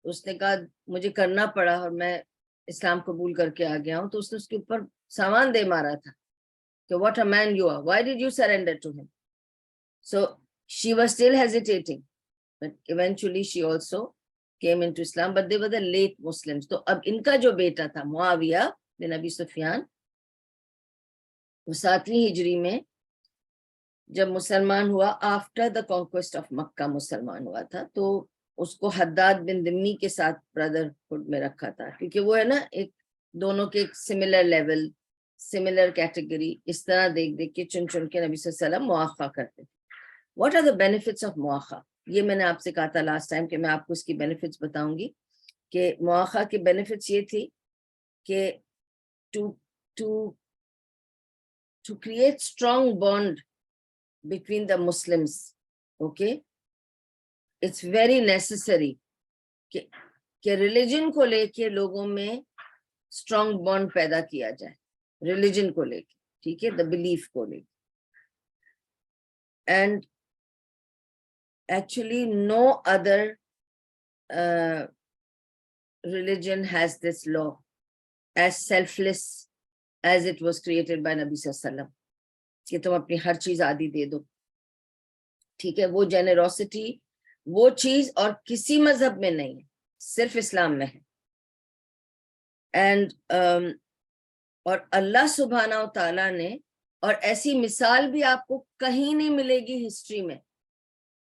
اس نے کہا مجھے کرنا پڑا اور میں اسلام قبول کر کے آ گیا ہوں. تو اس نے اس کے اوپر سامان دے مارا تھا کہ what a man you are, why did you surrender to him? So she was still hesitating, but eventually she also came into Islam, but they were the late Muslims. تو اب ان کا جو بیٹا تھا معاویہ بن ابی سفیان, وہ 7ویں ہجری میں جب مسلمان ہوا, آفٹر دا کانکویسٹ آف مکہ مسلمان ہوا تھا, تو اس کو حداد بن ذمی کے ساتھ برادر ہوڈ میں رکھا تھا, کیونکہ وہ ہے نا ایک دونوں کے ایک سملر لیول, سملر کیٹیگری, اس طرح دیکھ کے چن کے نبی صلی اللہ علیہ وسلم مواخہ کرتے. What are the benefits of مواخہ؟ یہ میں نے آپ سے کہا تھا لاسٹ ٹائم کہ میں آپ کو اس کی بینیفٹس بتاؤں گی. کہ مواخہ کے بینیفٹس یہ تھی کہ to create strong bond between the Muslims, okay, it's very necessary کہ ریلیجن کو لے کے لوگوں میں اسٹرانگ بانڈ پیدا کیا جائے, ریلیجن کو لے کے, ٹھیک ہے, دا بلیف کو لے کے. And actually no other religion has this law as selfless as it was created by نبی صلی اللہ علیہ وسلم, کہ تم اپنی ہر چیز آدھی دے دو. ٹھیک ہے, وہ جنروسٹی وہ چیز اور کسی مذہب میں نہیں ہے, صرف اسلام میں ہے. اینڈ اور اللہ سبحانہ و تعالیٰ نے, اور ایسی مثال بھی آپ کو کہیں نہیں ملے گی ہسٹری میں,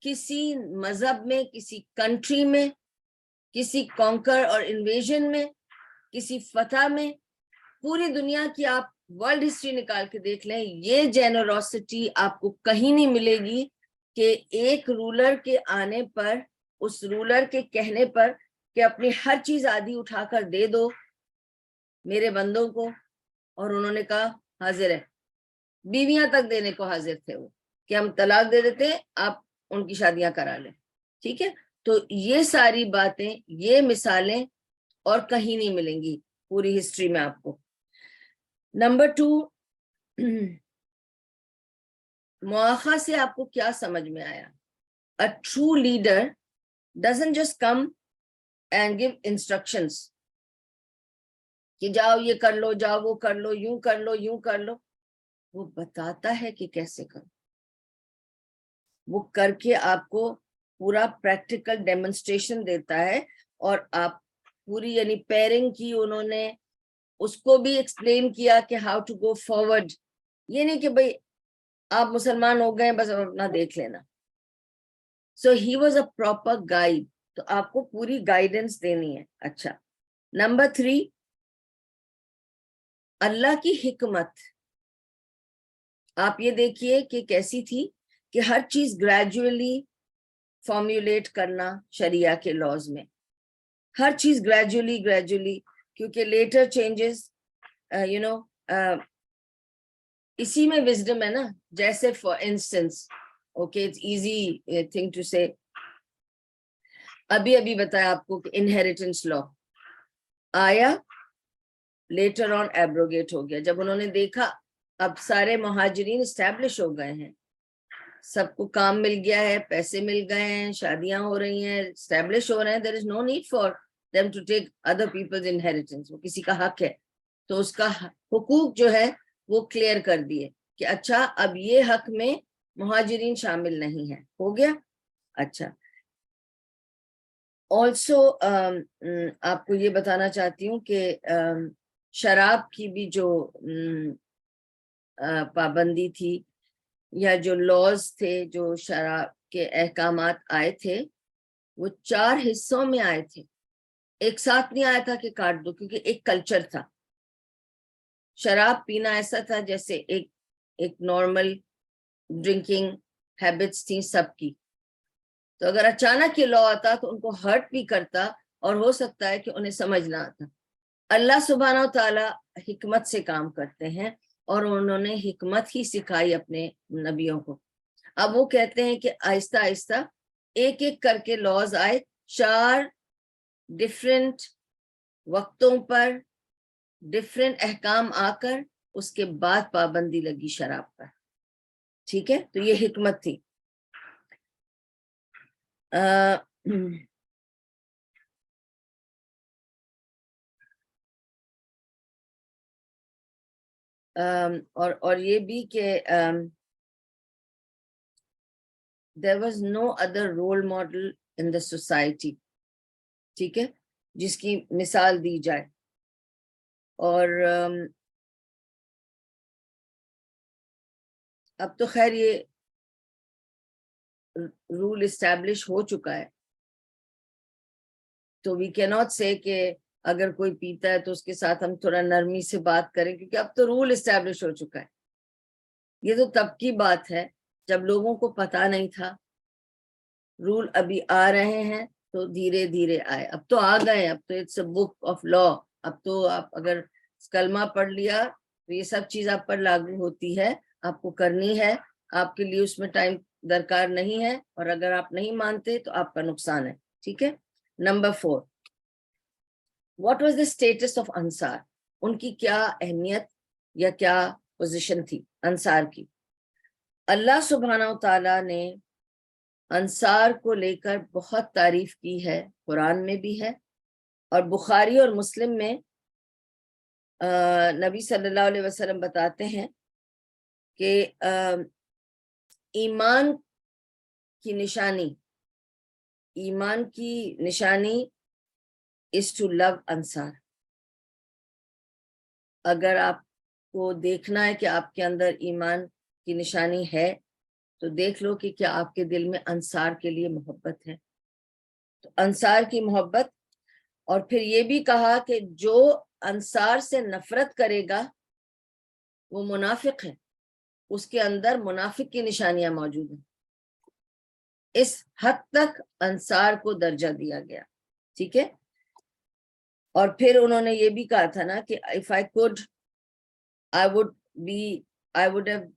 کسی مذہب میں, کسی کنٹری میں, کسی کانکر اور انویژن میں, کسی فتح میں, پوری دنیا کی آپ ورلڈ ہسٹری نکال کے دیکھ لیں, یہ جنروسٹی آپ کو کہیں نہیں ملے گی کہ ایک رولر کے آنے پر, اس رولر کے کہنے پر کہ اپنی ہر چیز آدھی اٹھا کر دے دو میرے بندوں کو, اور انہوں نے کہا حاضر ہے. بیویاں تک دینے کو حاضر تھے وہ, کہ ہم طلاق دے دیتے, آپ ان کی شادیاں کرا لیں. ٹھیک ہے, تو یہ ساری باتیں, یہ مثالیں اور کہیں نہیں ملیں گی پوری ہسٹری میں آپ کو. نمبر 2, مواخا سے آپ کو کیا سمجھ میں آیا؟ A true leader doesn't just come and give instructions کہ جاؤ یہ کر لو, جاؤ وہ کر لو, یوں کر لو, یوں کر لو. وہ بتاتا ہے کہ کیسے کرو, وہ کر کے آپ کو پورا پریکٹیکل ڈیمونسٹریشن دیتا ہے. اور آپ پوری یعنی پیرنگ کی, انہوں نے اس کو بھی ایکسپلین کیا کہ ہاؤ ٹو گو فارورڈ. یہ نہیں کہ بھئی آپ مسلمان ہو گئے بس اپنا دیکھ لینا. So he was a proper guide, تو آپ کو پوری گائیڈنس دینی ہے. اچھا, نمبر 3, اللہ کی حکمت. آپ یہ دیکھیے کہ کیسی تھی کہ ہر چیز گریجولی فارمولیٹ کرنا شریعہ کے لاز میں, ہر چیز گریجولی, کیونکہ لیٹر چینجز اسی میں وزڈم ہے نا. جیسے for instance, okay it's easy thing to say, ابھی بتایا آپ کو کہ انہیریٹنس لا آیا, لیٹر آن ایبروگیٹ ہو گیا. جب انہوں نے دیکھا اب سارے مہاجرین اسٹیبلش ہو گئے ہیں, سب کو کام مل گیا ہے, پیسے مل گئے ہیں, شادیاں ہو رہی ہیں, اسٹیبلش ہو رہے ہیں, there is no need for them to take other people's inheritance. وہ کسی کا حق ہے تو اس کا حقوق جو ہے وہ کلیئر کر دیے کہ اچھا اب یہ حق میں مہاجرین شامل نہیں ہے. ہو گیا. اچھا, آلسو آپ کو یہ بتانا چاہتی ہوں کہ شراب کی بھی جو پابندی تھی یا جو لاز تھے, جو شراب کے احکامات آئے تھے, وہ 4 حصوں میں آئے تھے. ایک ساتھ نہیں آیا تھا کہ کاٹ دو, کیونکہ ایک کلچر تھا. شراب پینا ایسا تھا جیسے ایک نارمل ڈرنکنگ ہیبٹس تھیں سب کی. تو اگر اچانک یہ لا آتا تو ان کو ہرٹ بھی کرتا اور ہو سکتا ہے کہ انہیں سمجھ نہ آتا. اللہ سبحانہ و تعالیٰ حکمت سے کام کرتے ہیں اور انہوں نے حکمت ہی سکھائی اپنے نبیوں کو. اب وہ کہتے ہیں کہ آہستہ آہستہ ایک ایک کر کے لاز آئے, 4 ڈفرینٹ وقتوں پر ڈفرینٹ احکام آ کر اس کے بعد پابندی لگی شراب پر. ٹھیک ہے, تو یہ حکمت تھی. اور یہ بھی کہ there was no other role model in the society, ٹھیک ہے, جس کی مثال دی جائے. اور اب تو خیر یہ رول اسٹیبلش ہو چکا ہے, تو وی کی ناٹ سے کہ اگر کوئی پیتا ہے تو اس کے ساتھ ہم تھوڑا نرمی سے بات کریں, کیونکہ اب تو رول اسٹیبلش ہو چکا ہے. یہ تو تب کی بات ہے جب لوگوں کو پتا نہیں تھا. رول ابھی آ رہے ہیں تو دھیرے دھیرے آئے, اب تو آ گئے, اب تو it's a book of law. اب تو آپ اگر کلمہ پڑھ لیا تو یہ سب چیز آپ پر لاگو ہوتی ہے, آپ کو کرنی ہے, آپ کے لیے اس میں ٹائم درکار نہیں ہے, اور اگر آپ نہیں مانتے تو آپ کا نقصان ہے. ٹھیک ہے. Number 4, what was the status of Ansar. ان کی کیا اہمیت یا کیا پوزیشن تھی انصار کی. اللہ سبحانہ و تعالیٰ نے انصار کو لے کر بہت تعریف کی ہے, قرآن میں بھی ہے, اور بخاری اور مسلم میں نبی صلی اللہ علیہ وسلم بتاتے ہیں کہ ایمان کی نشانی is to love انصار. اگر آپ کو دیکھنا ہے کہ آپ کے اندر ایمان کی نشانی ہے تو دیکھ لو کہ کیا آپ کے دل میں انصار کے لیے محبت ہے. تو انصار کی محبت, اور پھر یہ بھی کہا کہ جو انصار سے نفرت کرے گا وہ منافق ہے, اس کے اندر منافق کی نشانیاں موجود ہیں. اس حد تک انصار کو درجہ دیا گیا. ٹھیک ہے. اور پھر انہوں نے یہ بھی کہا تھا نا کہ if I could I would have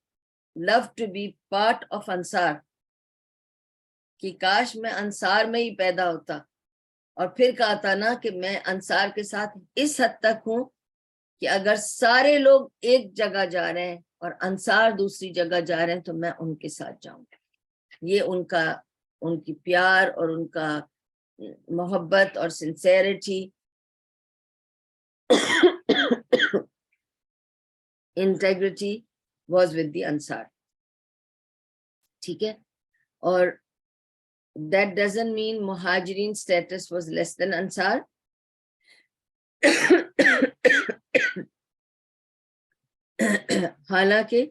loved to be part of Ansar. کہ کاش میں انصار میں ہی پیدا ہوتا، اور پھر کہا تھا نا کہ میں انصار کے ساتھ اس حد تک ہوں کہ اگر سارے لوگ ایک جگہ جا رہے ہیں اور انصار دوسری جگہ جا رہے ہیں تو میں ان کے ساتھ جاؤں گا. یہ ان کی پیار اور ان کا محبت اور sincerity, integrity was with the انصار. ٹھیک ہے. اور that doesn't mean مہاجرین status was less than انصار. حالانکہ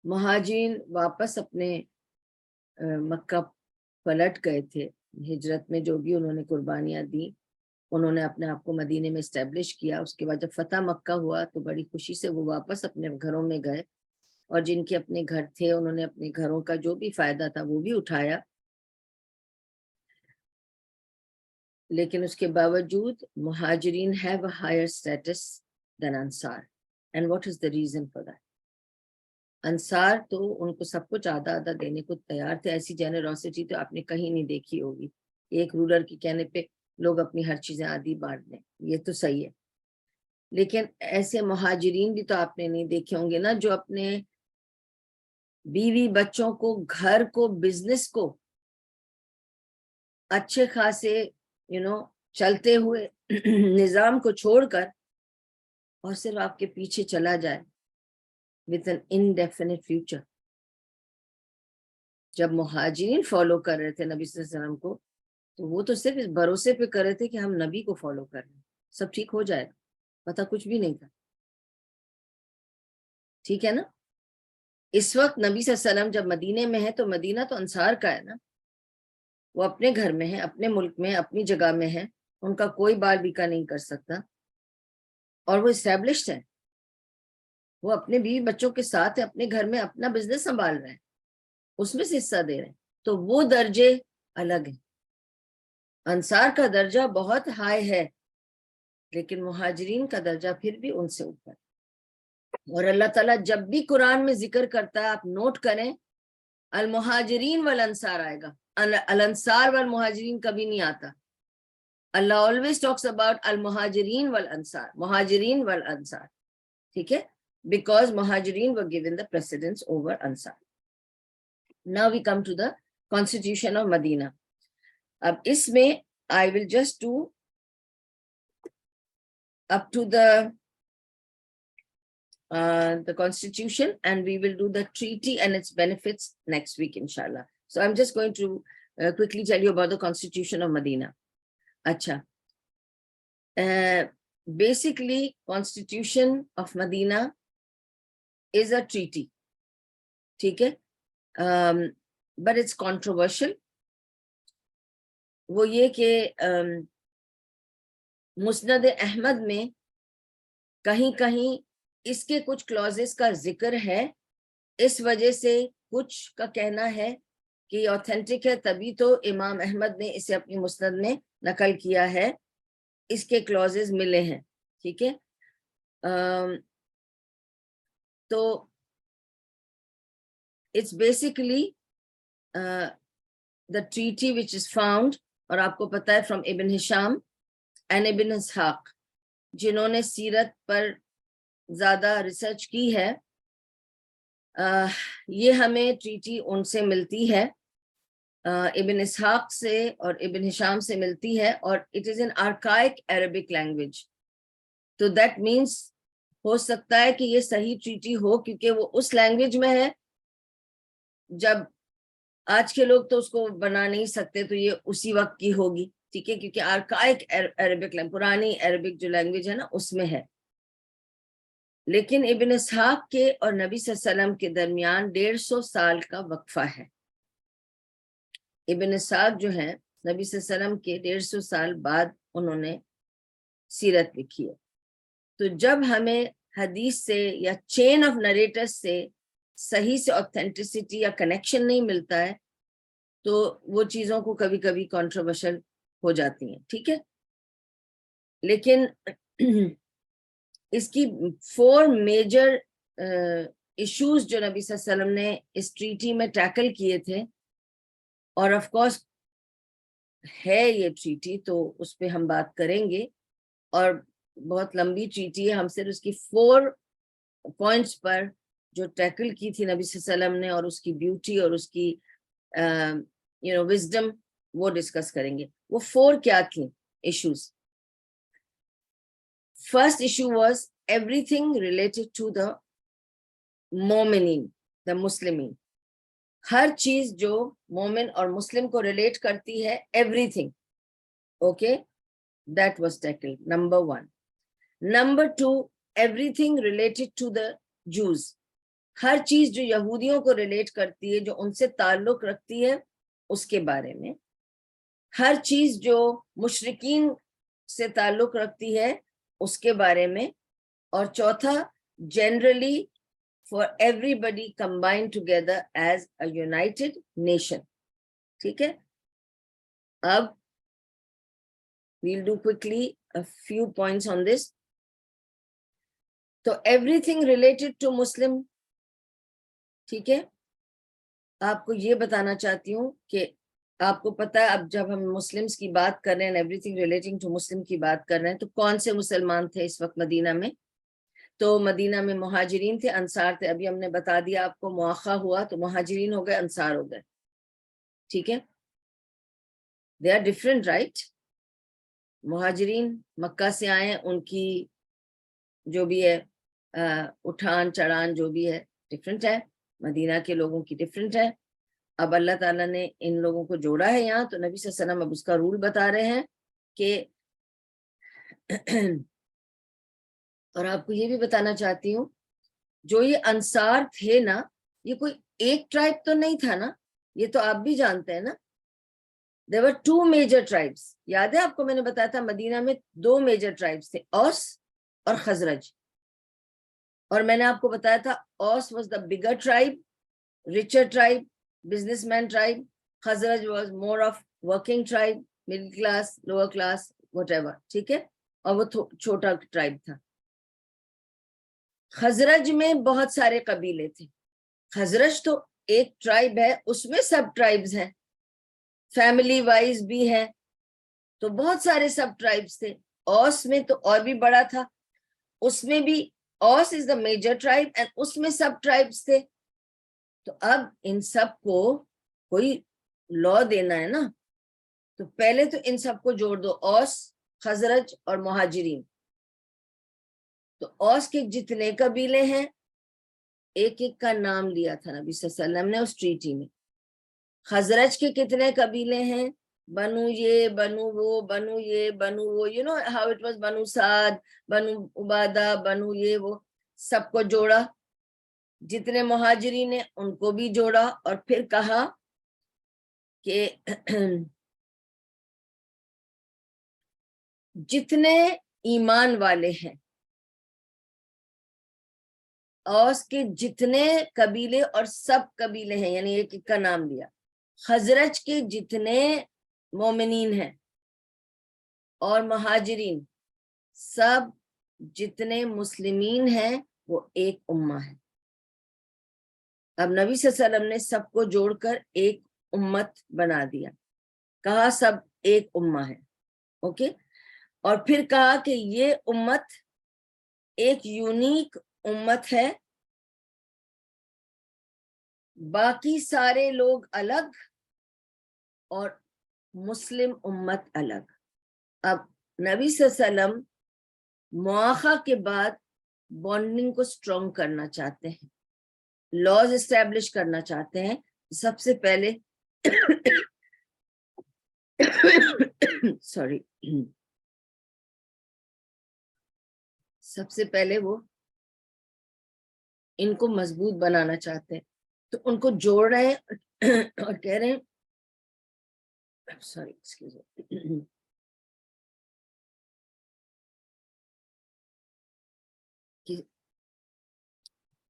مہاجرین واپس اپنے مکہ پلٹ گئے تھے، ہجرت میں جو بھی انہوں نے قربانیاں دی، انہوں نے اپنے آپ کو مدینے میں اسٹیبلش کیا. اس کے بعد جب فتح مکہ ہوا تو بڑی خوشی سے وہ واپس اپنے گھروں میں گئے، اور جن کے اپنے گھر تھے انہوں نے اپنے گھروں کا جو بھی فائدہ تھا وہ بھی اٹھایا. لیکن اس کے باوجود مہاجرین have a higher status than انصار. And what is the reason for that? انصار تو ان کو سب کچھ آدھا آدھا دینے کو تیار تھے. ایسی جنرosity تو آپ نے کہیں نہیں دیکھی ہوگی. ایک رولر کے کہنے پہ لوگ اپنی ہر چیزیں آدھی بانٹ دیں، یہ تو صحیح ہے. لیکن ایسے مہاجرین بھی تو آپ نے نہیں دیکھے ہوں گے نا، جو اپنے بیوی بچوں کو، گھر کو، بزنس کو اچھے خاصے چلتے ہوئے نظام کو چھوڑ کر اور صرف آپ کے پیچھے چلا جائے with an indefinite future. جب مہاجرین فالو کر رہے تھے نبی صلی اللہ علیہ وسلم کو تو وہ تو صرف اس بھروسے پہ کر رہے تھے کہ ہم نبی کو فالو کر رہے ہیں، سب ٹھیک ہو جائے گا. پتہ کچھ بھی نہیں تھا. ٹھیک ہے نا. اس وقت نبی صلی اللہ علیہ وسلم جب مدینے میں ہے تو مدینہ تو انصار کا ہے نا، وہ اپنے گھر میں ہے، اپنے ملک میں، اپنی جگہ میں ہے، ان کا کوئی بال بیکا نہیں کر سکتا، اور وہ اسٹیبلشڈ ہے. وہ اپنے بیوی بچوں کے ساتھ اپنے گھر میں اپنا بزنس سنبھال رہے ہیں، اس میں سے حصہ دے رہے ہیں. تو وہ درجے الگ ہیں. انصار کا درجہ بہت ہائی ہے، لیکن مہاجرین کا درجہ پھر بھی ان سے اوپر. اور اللہ تعالیٰ جب بھی قرآن میں ذکر کرتا ہے، آپ نوٹ کریں، المہاجرین والانصار آئے گا، الانصار والمہاجرین کبھی نہیں آتا. اللہ always talks about المہاجرین والانصار، مہاجرین والانصار. ٹھیک ہے. Because Muhajirin were given the precedence over Ansar. Now we come to the Constitution of Medina. اب اس میں I will just do up to the Constitution, and we will do the treaty and its benefits next week, inshallah. So I'm just going to quickly tell you about the Constitution of Medina. Acha. Basically, Constitution of Medina is a treaty. ٹھیک ہے. but it's controversial. وہ یہ کہ مسند احمد میں کہیں کہیں اس کے کچھ کلوزز کا ذکر ہے، اس وجہ سے کچھ کا کہنا ہے کہ یہ اوتھینٹک ہے، تبھی تو امام احمد نے اسے اپنی مسند میں نقل کیا ہے، اس کے کلوزز ملے ہیں. ٹھیک ہے. تو it's basically the treaty which is found، اور آپ کو پتہ ہے from ابن ہشام and ابن اسحاق، جنہوں نے سیرت پر زیادہ ریسرچ کی ہے، یہ ہمیں ٹریٹی ان سے ملتی ہے، ابن اسحاق سے اور ابن ہشام سے ملتی ہے، اور it is in archaic Arabic language. تو that means ہو سکتا ہے کہ یہ صحیح ٹریٹی ہو کیونکہ وہ اس لینگویج میں ہے. جب آج کے لوگ تو اس کو بنا نہیں سکتے تو یہ اسی وقت کی ہوگی. ٹھیک ہے. کیونکہ آرکائک عربک، پرانی عربک جو لینگویج ہے نا اس میں ہے. لیکن ابن اسحاق کے اور نبی صلی اللہ علیہ وسلم کے درمیان 150 سال کا وقفہ ہے. ابن اسحاق جو ہیں نبی صلی اللہ علیہ وسلم کے 150 سال بعد انہوں نے سیرت لکھی ہے. تو جب ہمیں حدیث سے یا چین آف نریٹر سے صحیح سے اوتھینٹسٹی یا کنیکشن نہیں ملتا ہے تو وہ چیزوں کو کبھی کبھی کنٹروورشل ہو جاتی ہیں. ٹھیک ہے. لیکن اس کی 4 میجر ایشوز جو نبی صلی اللہ علیہ وسلم نے اس ٹریٹی میں ٹیکل کیے تھے، اور آف کورس ہے یہ ٹریٹی تو اس پہ ہم بات کریں گے، اور بہت لمبی ٹریٹی ہے، ہم صرف اس کی 4 پوائنٹس پر جو ٹیکل کی تھی نبی صلی اللہ علیہ وسلم نے، اور اس کی بیوٹی اور اس کی وزڈم وہ ڈسکس کریں گے۔ وہ 4 کیا تھیں issues? First issue was everything related to the momineen, the مسلمین، ہر چیز جو مومن اور مسلم کو ریلیٹ کرتی ہے، everything, okay, that was tackle, number 1۔ Number 2، everything related to the Jews, ہر چیز جو یہودیوں کو ریلیٹ کرتی ہے، جو ان سے تعلق رکھتی ہے، اس کے بارے میں، ہر چیز جو مشرکین سے تعلق رکھتی ہے اس کے بارے میں، اور چوتھا، generally for everybody combined together as a united nation. ٹھیک ہے، اب we'll do quickly a few points on this۔ تو ایوری تھنگ ریلیٹڈ ٹو مسلم، ٹھیک ہے، آپ کو یہ بتانا چاہتی ہوں کہ آپ کو پتا ہے اب جب ہم مسلمس کی بات کر رہے ہیں، ایوری تھنگ ریلیٹنگ ٹو مسلم کی بات کر رہے ہیں، تو کون سے مسلمان تھے اس وقت مدینہ میں؟ تو مدینہ میں مہاجرین تھے، انصار تھے۔ ابھی ہم نے بتا دیا آپ کو، مواخہ ہوا تو مہاجرین ہو گئے، انصار ہو گئے، ٹھیک ہے، دے آر ڈفرینٹ، رائٹ؟ مہاجرین مکہ سے آئے، ان کی جو بھی ہے اٹھان چڑھان جو بھی ہے ڈفرینٹ ہے، مدینہ کے لوگوں کی ڈفرینٹ ہے۔ اب اللہ تعالیٰ نے ان لوگوں کو جوڑا ہے یہاں، تو نبی صلی اللہ علیہ وسلم اب اس کا رول بتا رہے ہیں کہ اور آپ کو یہ بھی بتانا چاہتی ہوں، جو یہ انصار تھے نا، یہ کوئی ایک ٹرائب تو نہیں تھا نا، یہ تو آپ بھی جانتے ہیں نا، there were 2 major tribes۔ یاد ہے آپ کو میں نے بتایا تھا مدینہ میں 2 میجر ٹرائبس تھے، اوس اور خزرج، اور میں نے آپ کو بتایا تھا اوس was the bigger tribe, richer tribe, businessman tribe. Khazraj was more of working tribe, middle class, lower class, whatever. ٹھیک ہے، اور وہ چھوٹا ٹرائب تھا۔ خزرج میں بہت سارے قبیلے تھے، خزرج تو ایک ٹرائب ہے، اس میں سب ٹرائبز ہیں، فیملی وائز بھی ہے، تو بہت سارے سب ٹرائبز تھے۔ اوس میں تو اور بھی بڑا تھا، اس میں بھی اوس از دا میجر ٹرائب اینڈ اس میں سب ٹرائبز تھے۔ تو اب ان سب کو کوئی لا دینا ہے نا، تو پہلے تو ان سب کو جوڑ دو، اوس، خزرج اور مہاجرین۔ تو اوس کے جتنے قبیلے ہیں، ایک ایک کا نام لیا تھا نبی صلی اللہ علیہ وسلم نے اس ٹریٹی میں۔ خزرج کے کتنے قبیلے ہیں؟ بنو یہ، بنو وہ، بنو یہ، بنو وہ، you know how it was, Banu Saad, بنو عبادہ، بنو یہ وہ، سب کو جوڑا۔ جتنے مہاجرین ہیں ان کو بھی جوڑا، اور پھر کہا کہ جتنے ایمان والے ہیں، اوس کے جتنے قبیلے اور سب قبیلے ہیں، یعنی ایک ایک کا نام لیا، خزرج کے جتنے مومنین ہیں اور مہاجرین، سب جتنے مسلمین ہیں، وہ ایک امہ ہے۔ اب نبی صلی اللہ علیہ وسلم نے سب کو جوڑ کر ایک امت بنا دیا، کہا سب ایک امہ ہے، اوکے، اور پھر کہا کہ یہ امت ایک یونیک امت ہے، باقی سارے لوگ الگ اور مسلم امت الگ۔ اب نبی صلی اللہ علیہ وسلم مواخہ کے بعد بانڈنگ کو اسٹرانگ کرنا چاہتے ہیں، لاز اسٹیبلش کرنا چاہتے ہیں۔ سب سے پہلے سوری، سب سے پہلے وہ ان کو مضبوط بنانا چاہتے ہیں، تو ان کو جوڑ رہے ہیں اور کہہ رہے ہیں سوری ایکسکیوز می،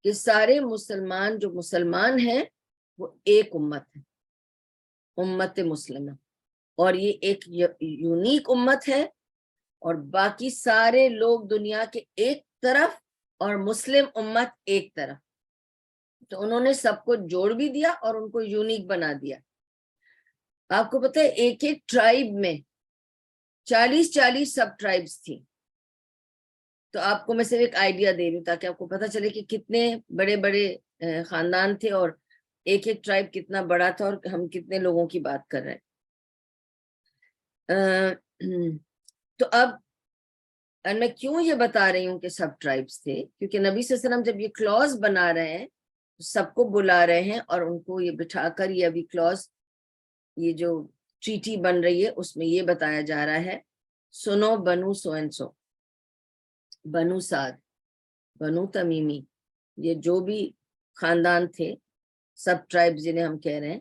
کہ سارے مسلمان جو مسلمان ہیں وہ ایک امت ہے، امت مسلمہ، اور یہ ایک یونیک امت ہے، اور باقی سارے لوگ دنیا کے ایک طرف اور مسلم امت ایک طرف۔ تو انہوں نے سب کو جوڑ بھی دیا اور ان کو یونیک بنا دیا. آپ کو پتہ ہے ایک ایک ٹرائب میں 40 سب ٹرائبس تھی. تو آپ کو میں صرف ایک آئیڈیا دے رہی ہوں تاکہ آپ کو پتہ چلے کہ کتنے بڑے بڑے خاندان تھے اور ایک ایک ٹرائب کتنا بڑا تھا اور ہم کتنے لوگوں کی بات کر رہے ہیں. تو اب میں کیوں یہ بتا رہی ہوں کہ سب ٹرائبس تھے، کیونکہ نبی صلی اللہ علیہ وسلم جب یہ کلوز بنا رہے ہیں سب کو بلا رہے ہیں اور ان کو یہ بٹھا کر یہ ابھی کلوز یہ جو ٹریٹی بن رہی ہے اس میں یہ بتایا جا رہا ہے سنو بنو سو اینڈ سو، بنو سعد، بنو تمیمی، یہ جو بھی خاندان تھے سب ٹرائب جنہیں ہم کہہ رہے ہیں،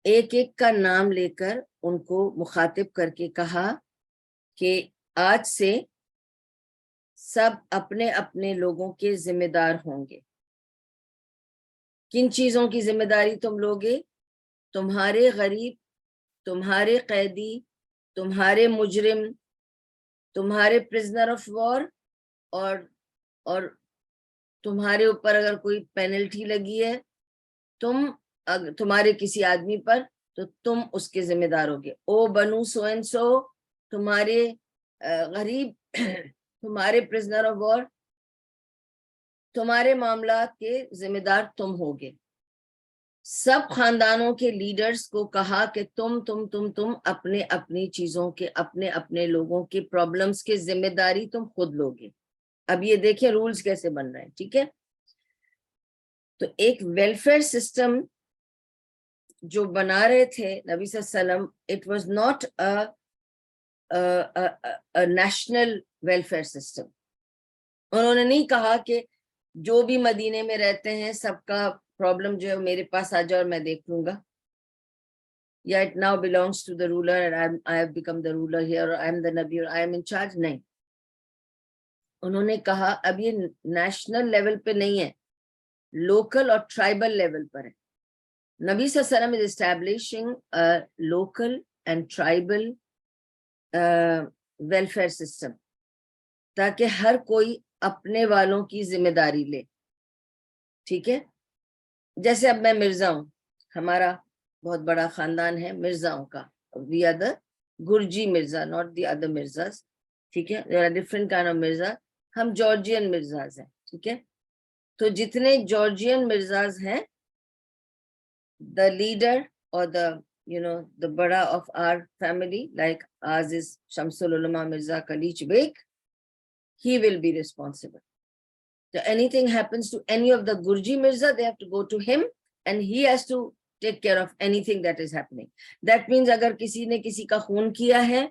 ایک ایک کا نام لے کر ان کو مخاطب کر کے کہا کہ آج سے سب اپنے اپنے لوگوں کے ذمہ دار ہوں گے. کن چیزوں کی ذمہ داری تم لوگے؟ تمہارے غریب، تمہارے قیدی، تمہارے مجرم، تمہارے پرزنر آف وار، اور تمہارے اوپر اگر کوئی پینلٹی لگی ہے تمہارے کسی آدمی پر تو تم اس کے ذمہ دار ہوگے. او بنو سو اینڈ سو، تمہارے غریب، تمہارے پرزنر آف وار، تمہارے معاملات کے ذمہ دار تم ہوگے. سب خاندانوں کے لیڈرز کو کہا کہ تم اپنے اپنی چیزوں کے، اپنے اپنے لوگوں کے پرابلمز کے ذمہ داری تم خود لوگے. اب یہ دیکھیں رولز کیسے بن رہے ہیں. ٹھیک ہے، تو ایک ویلفیئر سسٹم جو بنا رہے تھے نبی صلی اللہ علیہ وسلم، it was not national welfare system. انہوں نے نہیں کہا کہ جو بھی مدینے میں رہتے ہیں سب کا پرابلم جو ہے میرے پاس آ جاؤ اور میں دیکھ لوں گا، یا it now belongs to the ruler and I have become the ruler here, or I am the Nabi, or I am in charge. نہیں، انہوں نے کہا اب یہ نیشنل لیول پہ نہیں ہے، لوکل اور ٹرائبل لیول پر ہے. نبی صلی اللہ علیہ وسلم is establishing a local and tribal welfare system تاکہ ہر کوئی اپنے والوں کی ذمہ داری لے. ٹھیک ہے، جیسے اب میں مرزا ہوں، ہمارا بہت بڑا خاندان ہے مرزاؤں کا، وی آر دا گرجی Mirza, not the other Mirzas. ٹھیک ہے، there are different kind of Mirza, ہم جارجین مرزاز ہیں. ٹھیک ہے، تو جتنے جارجین مرزاز ہیں، the leader or the bada of our family, like ours is Shamsul Ulama Mirza Khalij Beg, he will be responsible. So anything happens to any of the Gurji Mirza, they have to go to him and he has to take care of anything that is happening. That means اگر کسی نے کسی کا خون کیا ہے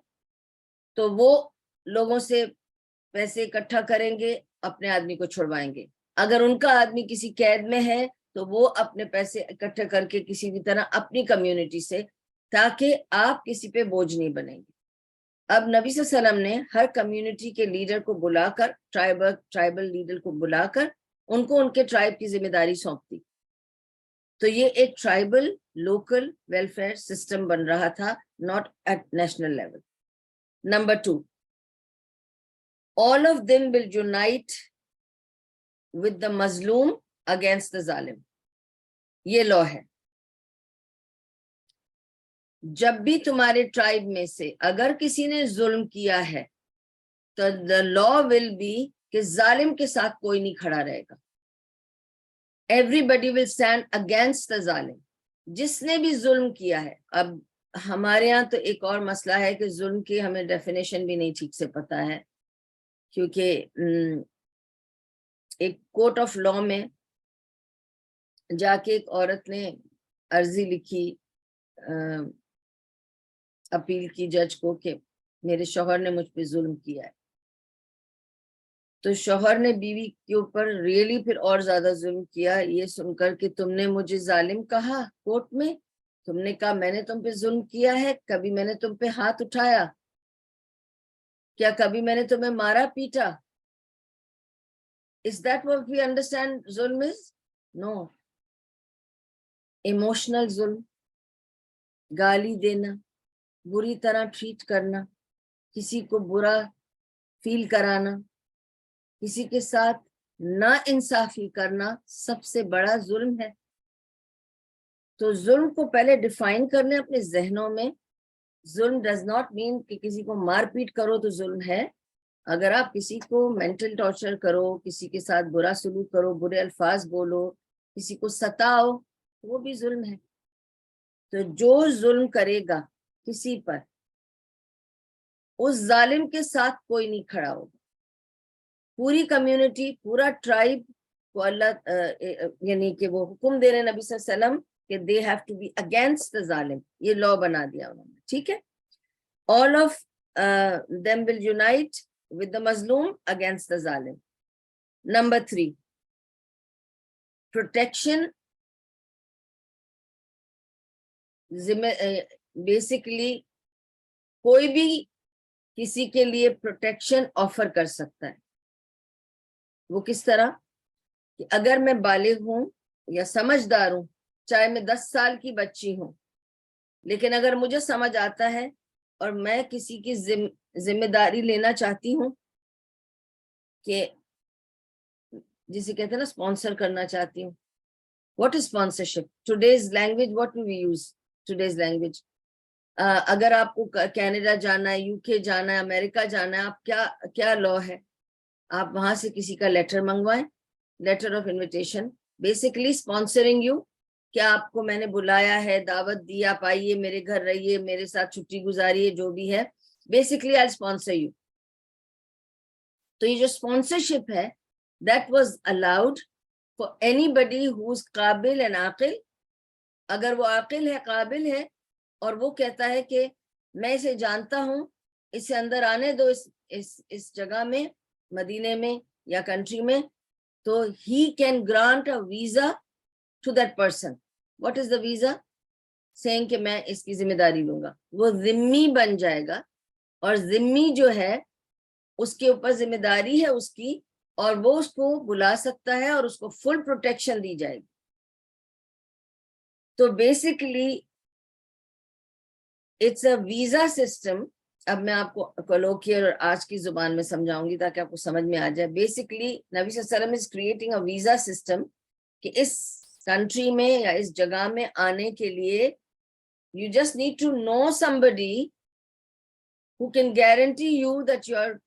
تو وہ لوگوں سے پیسے اکٹھا کریں گے، اپنے آدمی کو چھڑوائیں گے. اگر ان کا آدمی کسی قید میں ہے تو وہ اپنے پیسے اکٹھے کر کے کسی بھی طرح اپنی کمیونٹی سے، تاکہ آپ کسی پہ بوجھ نہیں بنیں گے. اب نبی صلی اللہ علیہ وسلم نے ہر کمیونٹی کے لیڈر کو بلا کر، ٹرائبل لیڈر کو بلا کر ان کو ان کے ٹرائب کی ذمہ داری سونپ دی. تو یہ ایک ٹرائبل لوکل ویلفیئر سسٹم بن رہا تھا، not at national level. Number 2، all of them will unite with the mazloom against the zalim. یہ لا ہے، جب بھی تمہارے ٹرائب میں سے اگر کسی نے ظلم کیا ہے تو the law will be کہ ظالم کے ساتھ کوئی نہیں کھڑا رہے گا. everybody will stand against the ظالم، جس نے بھی ظلم کیا ہے. اب ہمارے ہاں تو ایک اور مسئلہ ہے کہ ظلم کی ہمیں ڈیفینیشن بھی نہیں ٹھیک سے پتا ہے، کیونکہ ایک کورٹ آف لا میں جا کے ایک عورت نے عرضی لکھی اپیل کی جج کو کہ میرے شوہر نے مجھ پہ ظلم کیا ہے. تو شوہر نے بیوی کے اوپر ریئلی پھر اور زیادہ ظلم کیا، یہ سن کر کہ تم نے مجھے ظالم کہا کورٹ میں، تم نے کہا میں نے تم پہ ظلم کیا ہے، کبھی میں نے تم پہ ہاتھ اٹھایا؟ کیا کبھی میں نے تمہیں مارا پیٹا؟ Is that what we understand ظلم is? No. ایموشنل ظلم، گالی دینا، بری طرح ٹریٹ کرنا، کسی کو برا فیل کرانا، کسی کے ساتھ نا انصافی کرنا سب سے بڑا ظلم ہے. تو ظلم کو پہلے ڈیفائن کر لیں اپنے ذہنوں میں. ظلم ڈز ناٹ مین کہ کسی کو مار پیٹ کرو تو ظلم ہے. اگر آپ کسی کو مینٹل ٹارچر کرو, کسی کے ساتھ برا سلوک کرو, برے الفاظ بولو, کسی کو ستاؤ, وہ بھی ظلم ہے. تو جو ظلم کرے گا کسی پر, اس ظالم کے ساتھ کوئی نہیں کھڑا ہوگا. پوری کمیونٹی, پورا ٹرائب کو اللہ یعنی کہ وہ حکم دے رہے نبی صلی اللہ علیہ وسلم کہ they have to be against the ظالم. یہ لا بنا دیا انہوں نے, ٹھیک ہے. all of them will unite with the mazloom against the ظالم. Number 3, protection. بیسیکلی کوئی بھی کسی کے لیے پروٹیکشن آفر کر سکتا ہے. وہ کس طرح کہ اگر میں بالغ ہوں یا سمجھدار ہوں, چاہے میں 10 سال کی بچی ہوں, لیکن اگر مجھے سمجھ آتا ہے اور میں کسی کی ذمہ داری لینا چاہتی ہوں, کہ جسے کہتے ہیں نا اسپانسر کرنا چاہتی ہوں. What is sponsorship? Today's language, what we use today's language. اگر آپ کو کینیڈا جانا ہے, یو کے جانا ہے, امریکہ جانا ہے, آپ کیا لا ہے, آپ وہاں سے کسی کا لیٹر منگوائیں, letter of invitation, basically sponsoring you. کیا آپ کو میں نے بلایا ہے, دعوت دی, آپ آئیے, میرے گھر رہیے, میرے ساتھ چھٹی گزاریے, جو بھی ہے, بیسیکلی آئی اسپانسر یو. تو یہ جو اسپانسرشپ ہے, that was allowed for anybody who is قابل اینڈ عاقل. اگر وہ عاقل ہے, قابل ہے, اور وہ کہتا ہے کہ میں اسے جانتا ہوں, اسے اندر آنے دو اس جگہ میں, مدینے میں یا کنٹری میں, تو he can grant a visa to that person. What is the visa? Saying کہ میں اس کی ذمہ داری لوں گا. وہ ذمی بن جائے گا, اور ذمی جو ہے اس کے اوپر ذمہ داری ہے اس کی, اور وہ اس کو بلا سکتا ہے اور اس کو فل پروٹیکشن دی جائے گی. تو basically it's a visa system. اب میں آپ کو کولوکیل اور آج کی زبان میں سمجھاؤں گی تاکہ آپ کو سمجھ میں آ جائے. بیسیکلی نبی صلی اللہ علیہ وسلم is creating a visa system کہ اس کنٹری میں یا اس جگہ میں آنے کے لیے you just need to know somebody who can guarantee you that you are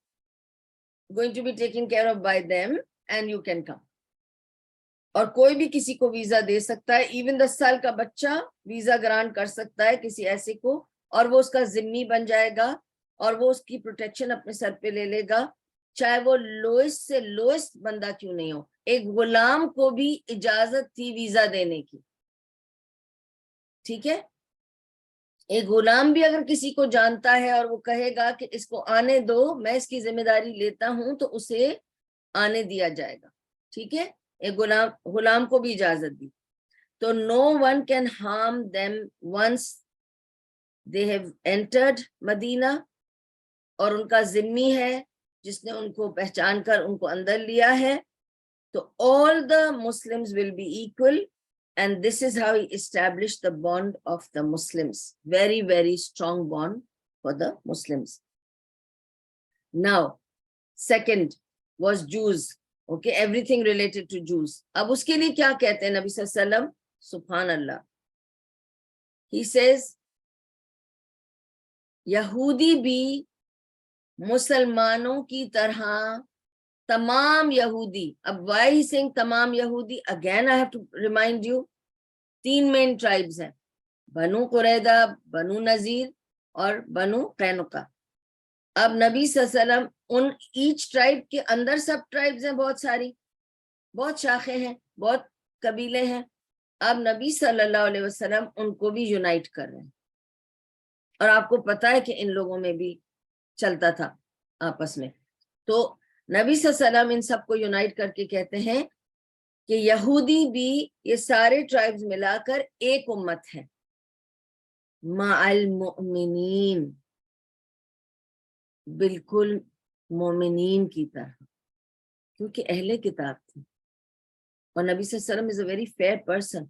going to be taken care of by them and you can come. اور کوئی بھی کسی کو ویزا دے سکتا ہے, ایون 10 سال کا بچہ ویزا گرانٹ کر سکتا ہے کسی ایسے کو, اور وہ اس کا ذمی بن جائے گا, اور وہ اس کی پروٹیکشن اپنے سر پہ لے لے گا, چاہے وہ لوئسٹ سے لوئسٹ بندہ کیوں نہیں ہو. ایک غلام کو بھی اجازت تھی ویزا دینے کی, ٹھیک ہے. ایک غلام بھی اگر کسی کو جانتا ہے اور وہ کہے گا کہ اس کو آنے دو, میں اس کی ذمہ داری لیتا ہوں, تو اسے آنے دیا جائے گا, ٹھیک ہے. ایک غلام کو بھی اجازت دی. تو no one can harm them once they have entered مدینہ, اور ان کا ذمی ہے جس نے ان کو پہچان کر ان کو اندر لیا ہے. تو all the Muslims will be equal, and this is how he established the bond of the Muslims. Very, very strong bond for the Muslims. Now, second was Jews. Okay, everything related to Jews. اب اس کے لیے کیا کہتے ہیں نبی صلی اللہ علیہ وسلم؟ سبحان اللہ. He says, یہودی بھی مسلمانوں کی طرح, تمام یہودی. اب why he saying تمام یہودی? Again I have to remind you, 3 main tribes ہیں, بنو قریظہ, بنو نذیر اور بنو قینقاع. اب نبی صلی اللہ علیہ وسلم ان ایچ ٹرائب کے اندر سب ٹرائبز ہیں, بہت ساری, بہت شاخیں ہیں, بہت قبیلے ہیں. اب نبی صلی اللہ علیہ وسلم ان کو بھی یونائٹ کر رہے ہیں, اور آپ کو پتا ہے کہ ان لوگوں میں بھی چلتا تھا آپس میں. تو نبی صلی اللہ علیہ وسلم ان سب کو یونائٹ کر کے کہتے ہیں کہ یہودی بھی, یہ سارے ٹرائبز ملا کر ایک امت ہے, مع المؤمنین, بالکل مومنین کی طرح, کیونکہ اہل کتاب تھی. اور نبی صلی اللہ علیہ وسلم is a very fair person,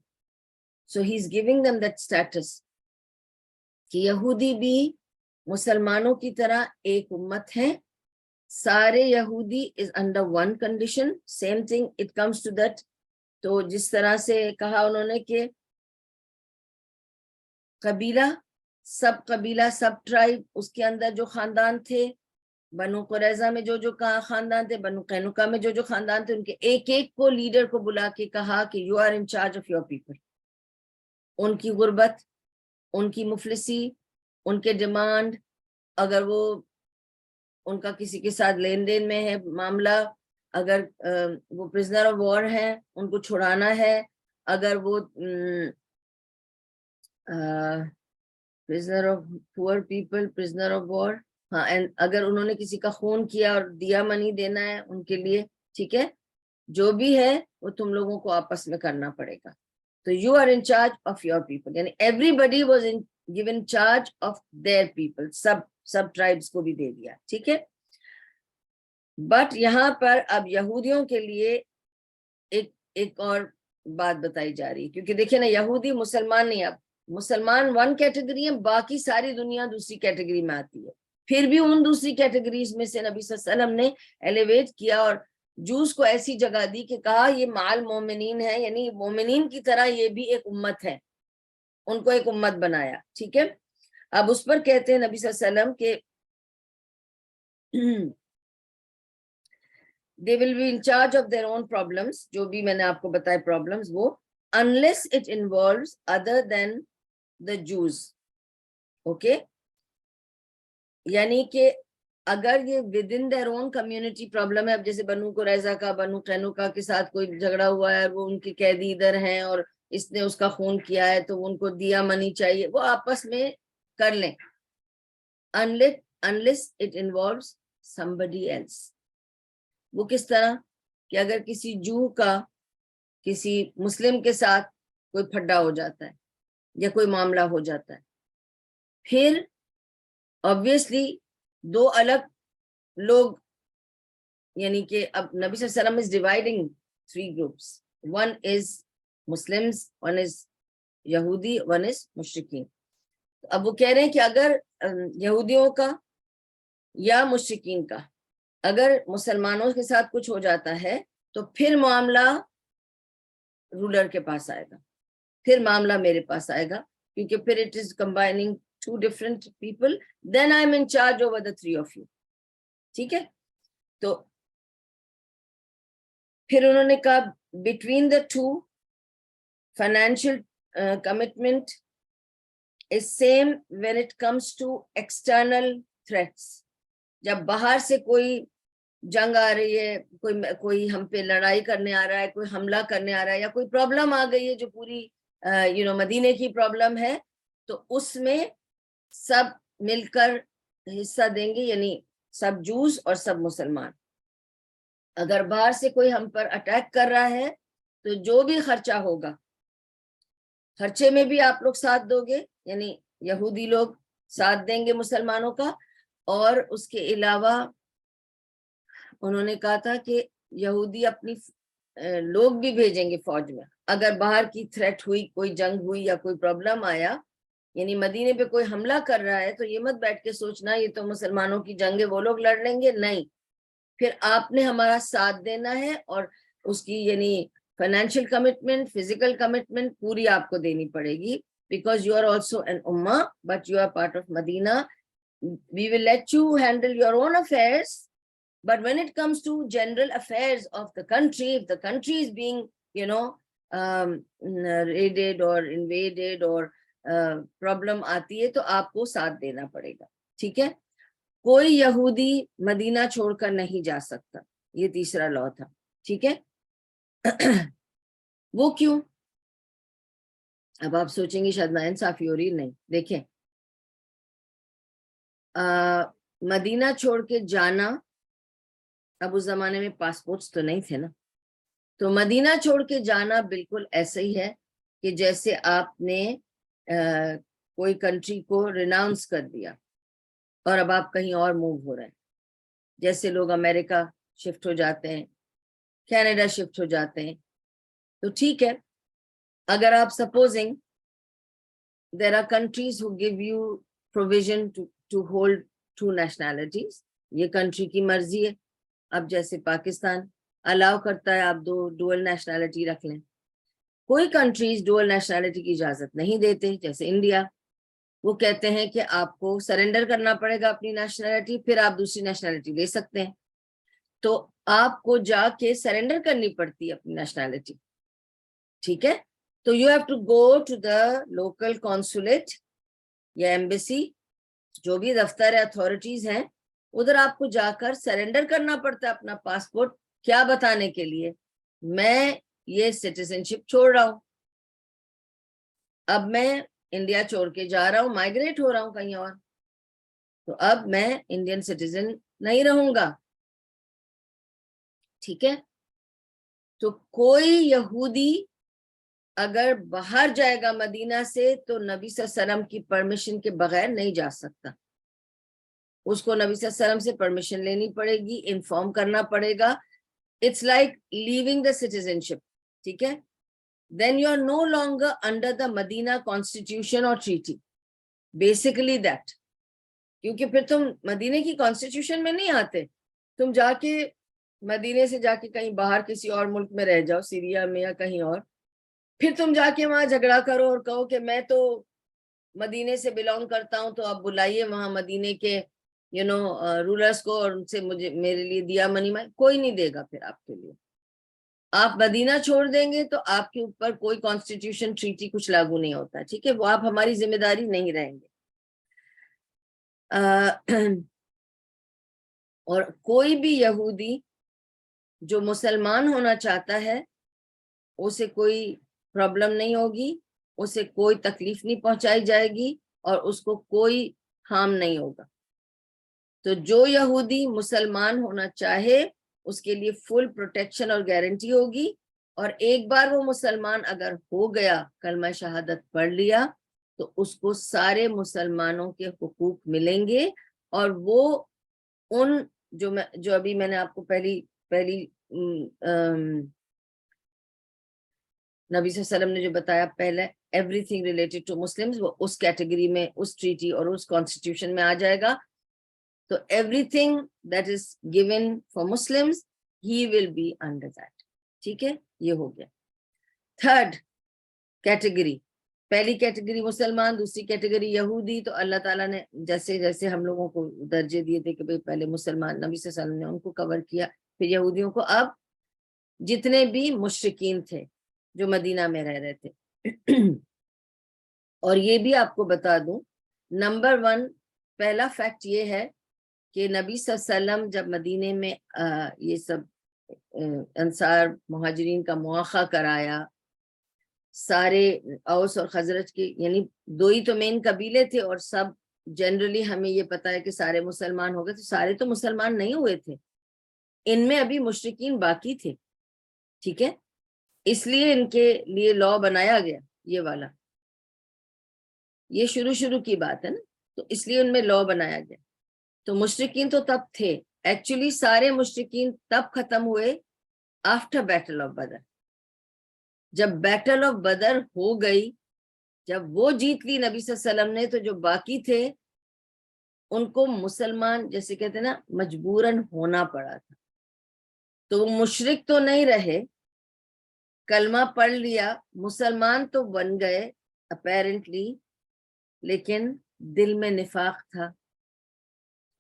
so he is giving them that status کہ یہودی بھی مسلمانوں کی طرح ایک امت ہے, سارے یہودی is under one condition, same thing it comes to that. تو جس طرح سے کہا انہوں نے کہ قبیلہ سب ٹرائب, اس کے اندر جو خاندان تھے, بنو قریظہ میں جو خاندان تھے, بنو قینوقہ میں جو خاندان تھے, ان کے ایک ایک کو لیڈر کو بلا کے کہا کہ you are in charge of your people. ان کی غربت, ان کی مفلسی, ان کے ڈیمانڈ, اگر وہ ان کا کسی کے ساتھ لین دین میں ہے معاملہ, اگر وہ پرزنر آف وار ہیں ان کو چھڑانا ہے, اگر وہ prisoner of poor people, prisoner of war, ہاں, اگر انہوں نے کسی کا خون کیا اور دیا منی دینا ہے ان کے لیے, ٹھیک ہے, جو بھی ہے وہ تم لوگوں کو آپس میں کرنا پڑے گا. تو you are in charge of your people, یعنی everybody was given charge of their people, سب ٹرائبس کو بھی دے دیا, ٹھیک ہے. بٹ یہاں پر اب یہودیوں کے لیے ایک اور بات بتائی جا رہی ہے, کیونکہ دیکھیں نا, یہودی مسلمان نہیں, اب مسلمان ون کیٹیگری ہے, باقی ساری دنیا دوسری کیٹیگری میں آتی ہے. پھر بھی ان دوسری کیٹیگریز میں سے نبی صلی اللہ علیہ وسلم نے ایلیویٹ کیا اور جوز کو ایسی جگہ دی کہ کہا یہ مال مومنین ہے, یعنی مومنین کی طرح یہ بھی ایک امت ہے, ان کو ایک امت بنایا, ٹھیک ہے. اب اس پر کہتے ہیں نبی صلی اللہ علیہ وسلم کہ they will be in charge of their own problems, جو بھی میں نے آپ کو بتایا problems وہ, unless it involves other than the Jews. okay, یعنی کہ اگر یہ within their own community problem ہے, اب جیسے بنو قریظہ کا بنو قینوقہ کے ساتھ کوئی جھگڑا ہوا ہے, وہ ان کے قیدی ادھر ہیں اور اس نے اس کا خون کیا ہے تو ان کو دیا منی چاہیے, وہ آپس میں کر لیں, unless it involves somebody else. وہ کس طرح کہ اگر کسی جو کا کسی مسلم کے ساتھ کوئی پھڈا ہو جاتا ہے یا کوئی معاملہ ہو جاتا ہے, پھر obviously دو الگ لوگ, یعنی کہ اب نبی صلی اللہ علیہ وسلم is dividing 3 groups, one is Muslims, one is یہودی, one is مشرکین. اب وہ کہہ رہے ہیں کہ اگر یہودیوں کا یا مشرکین کا اگر مسلمانوں کے ساتھ کچھ ہو جاتا ہے تو پھر معاملہ رولر کے پاس آئے گا, پھر معاملہ میرے پاس آئے گا, کیونکہ پھر it is combining 2 different people, then I am in charge over the 3 of you. ٹھیک ہے, تو پھر انہوں نے کہا between the 2 financial commitment is same when it comes to external threats. جب باہر سے کوئی جنگ آ رہی ہے, کوئی ہم پہ لڑائی کرنے آ رہا ہے, کوئی حملہ کرنے آ رہا ہے, یا کوئی پرابلم آ گئی ہے جو پوری مدینے کی پرابلم ہے, تو اس میں سب مل کر حصہ دیں گے, یعنی سب جوز اور سب مسلمان. اگر باہر سے کوئی ہم پر اٹیک کر رہا ہے تو جو بھی خرچہ ہوگا, خرچے میں بھی آپ لوگ ساتھ دو گے, یعنی یہودی لوگ ساتھ دیں گے مسلمانوں کا, اور اس کے علاوہ انہوں نے کہا تھا کہ یہودی اپنی لوگ بھی بھیجیں گے فوج میں. اگر باہر کی تھریٹ ہوئی, کوئی جنگ ہوئی یا کوئی پرابلم آیا, یعنی مدینے پہ کوئی حملہ کر رہا ہے, تو یہ مت بیٹھ کے سوچنا یہ تو مسلمانوں کی جنگ ہے وہ لوگ لڑ لیں گے, نہیں, پھر آپ نے ہمارا ساتھ دینا ہے, اور اس کی یعنی فائنینشیل کمٹمنٹ, فزیکل کمٹمنٹ پوری آپ کو دینی پڑے گی, because you are also an امہ but you are part of Medina. We will let you handle your own affairs, but when it comes to general affairs of the country, if the country is being raided or invaded or problem آتی ہے, تو آپ کو ساتھ دینا پڑے گا, ٹھیک ہے. کوئی یہودی مدینہ چھوڑ کر نہیں جا سکتا, یہ تیسرا لا تھا, ٹھیک ہے. وہ کیوں؟ اب آپ سوچیں گے شاید ناانصافی ہو رہی, نہیں, دیکھیں, مدینہ چھوڑ کے جانا, اب اس زمانے میں پاسپورٹس تو نہیں تھے نا, تو مدینہ چھوڑ کے جانا بالکل ایسے ہی ہے کہ جیسے آپ نے کوئی کنٹری کو ریناؤنس کر دیا اور اب آپ کہیں اور موو ہو رہے ہیں. جیسے لوگ امریکہ شفٹ ہو جاتے ہیں, کینیڈا شفٹ ہو جاتے ہیں, تو ٹھیک ہے, اگر آپ supposing there are countries who give you provision to hold 2 nationalities, یہ کنٹری کی مرضی ہے. اب جیسے پاکستان الاؤ کرتا ہے آپ ڈوئل نیشنلٹی رکھ لیں, کوئی کنٹریز ڈوئل نیشنلٹی کی اجازت نہیں دیتے. جیسے انڈیا, وہ کہتے ہیں کہ آپ کو سرنڈر کرنا پڑے گا اپنی نیشنلٹی, پھر آپ دوسری نیشنلٹی لے سکتے ہیں. تو آپ کو جا کے سرنڈر کرنی پڑتی ہے اپنی نیشنلٹی, ٹھیک ہے. تو you have to go to the local consulate یا ایمبیسی, جو بھی دفتر اتھارٹیز ہیں, ادھر آپ کو جا کر سرنڈر کرنا پڑتا ہے اپنا پاسپورٹ, کیا بتانے کے لیے, میں یہ سٹیزن شپ چھوڑ رہا ہوں, اب میں انڈیا چھوڑ کے جا رہا ہوں, مائگریٹ ہو رہا ہوں کہیں اور, تو اب میں انڈین سٹیزن نہیں رہوں گا, ٹھیک ہے. تو کوئی یہودی اگر باہر جائے گا مدینہ سے تو نبی صلی اللہ علیہ وسلم کی پرمیشن کے بغیر نہیں جا سکتا. اس کو نبی صلی اللہ علیہ وسلم سے پرمیشن لینی پڑے گی, انفارم کرنا پڑے گا. It's like leaving the citizenship, ٹھیک ہے. then you are no longer under the Medina constitution or treaty, basically that. کیونکہ پھر تم مدینے کی کانسٹیٹیوشن میں نہیں آتے, تم جا کے مدینے سے جا کے کہیں باہر کسی اور ملک میں رہ جاؤ, سیریا میں یا کہیں اور, پھر تم جا کے وہاں جھگڑا کرو اور کہو کہ میں تو مدینے سے بلونگ کرتا ہوں, تو آپ بلائیے وہاں مدینے کے رولرز کو اور ان سے مجھے میرے لیے دیا منی میں, کوئی نہیں دے گا پھر آپ کے لیے. آپ مدینہ چھوڑ دیں گے تو آپ کے اوپر کوئی کانسٹیٹیوشن ٹریٹی کچھ لاگو نہیں ہوتا, ٹھیک ہے. وہ آپ ہماری ذمہ داری نہیں رہیں گے. اور کوئی بھی یہودی جو مسلمان ہونا چاہتا ہے اسے کوئی پرابلم نہیں ہوگی, اسے کوئی تکلیف نہیں پہنچائی جائے گی اور اس کو کوئی ہارم نہیں ہوگا. تو جو یہودی مسلمان ہونا چاہے اس کے لیے فل پروٹیکشن اور گارنٹی ہوگی, اور ایک بار وہ مسلمان اگر ہو گیا, کلمہ شہادت پڑھ لیا, تو اس کو سارے مسلمانوں کے حقوق ملیں گے. اور وہ ان جو ابھی میں نے آپ کو پہلی نبی صلی اللہ علیہ وسلم نے جو بتایا پہلے, everything related to Muslims, وہ اس کیٹیگری میں, اس ٹریٹی اور اس کانسٹیٹیوشن میں آ جائے گا. تو everything that is given for Muslims ہی ول بی انڈر دیٹ, ٹھیک ہے. یہ ہو گیا تھرڈ کیٹیگری. پہلی کیٹیگری مسلمان, دوسری کیٹیگری یہودی. تو اللہ تعالیٰ نے جیسے جیسے ہم لوگوں کو درجے دیے تھے کہ بھئی پہلے مسلمان, نبی صلی اللہ علیہ وسلم نے ان کو کور کیا, پھر یہودیوں کو. اب جتنے بھی مشرکین تھے جو مدینہ میں رہ رہے تھے, اور یہ بھی آپ کو بتا دوں, نمبر 1 پہلا فیکٹ یہ ہے کہ نبی صلی اللہ علیہ وسلم جب مدینے میں یہ سب انصار مہاجرین کا مواخہ کرایا, سارے اوس اور خزرج کے, یعنی 2 ہی تو مین قبیلے تھے, اور سب جنرلی ہمیں یہ پتا ہے کہ سارے مسلمان ہو گئے, تو سارے تو مسلمان نہیں ہوئے تھے, ان میں ابھی مشرکین باقی تھے, ٹھیک ہے. اس لیے ان کے لیے لا بنایا گیا یہ والا, یہ شروع کی بات ہے نا, تو اس لیے ان میں لا بنایا گیا. تو مشرکین تو تب تھے, ایکچولی سارے مشرکین تب ختم ہوئے آفٹر بیٹل آف بدر. جب بیٹل آف بدر ہو گئی, جب وہ جیت لی نبی صلی اللہ علیہ وسلم نے, تو جو باقی تھے ان کو مسلمان جیسے کہتے ہیں نا مجبوراً ہونا پڑا تھا. تو وہ مشرک تو نہیں رہے, کلمہ پڑھ لیا, مسلمان تو بن گئے اپیرنٹلی, لیکن دل میں نفاق تھا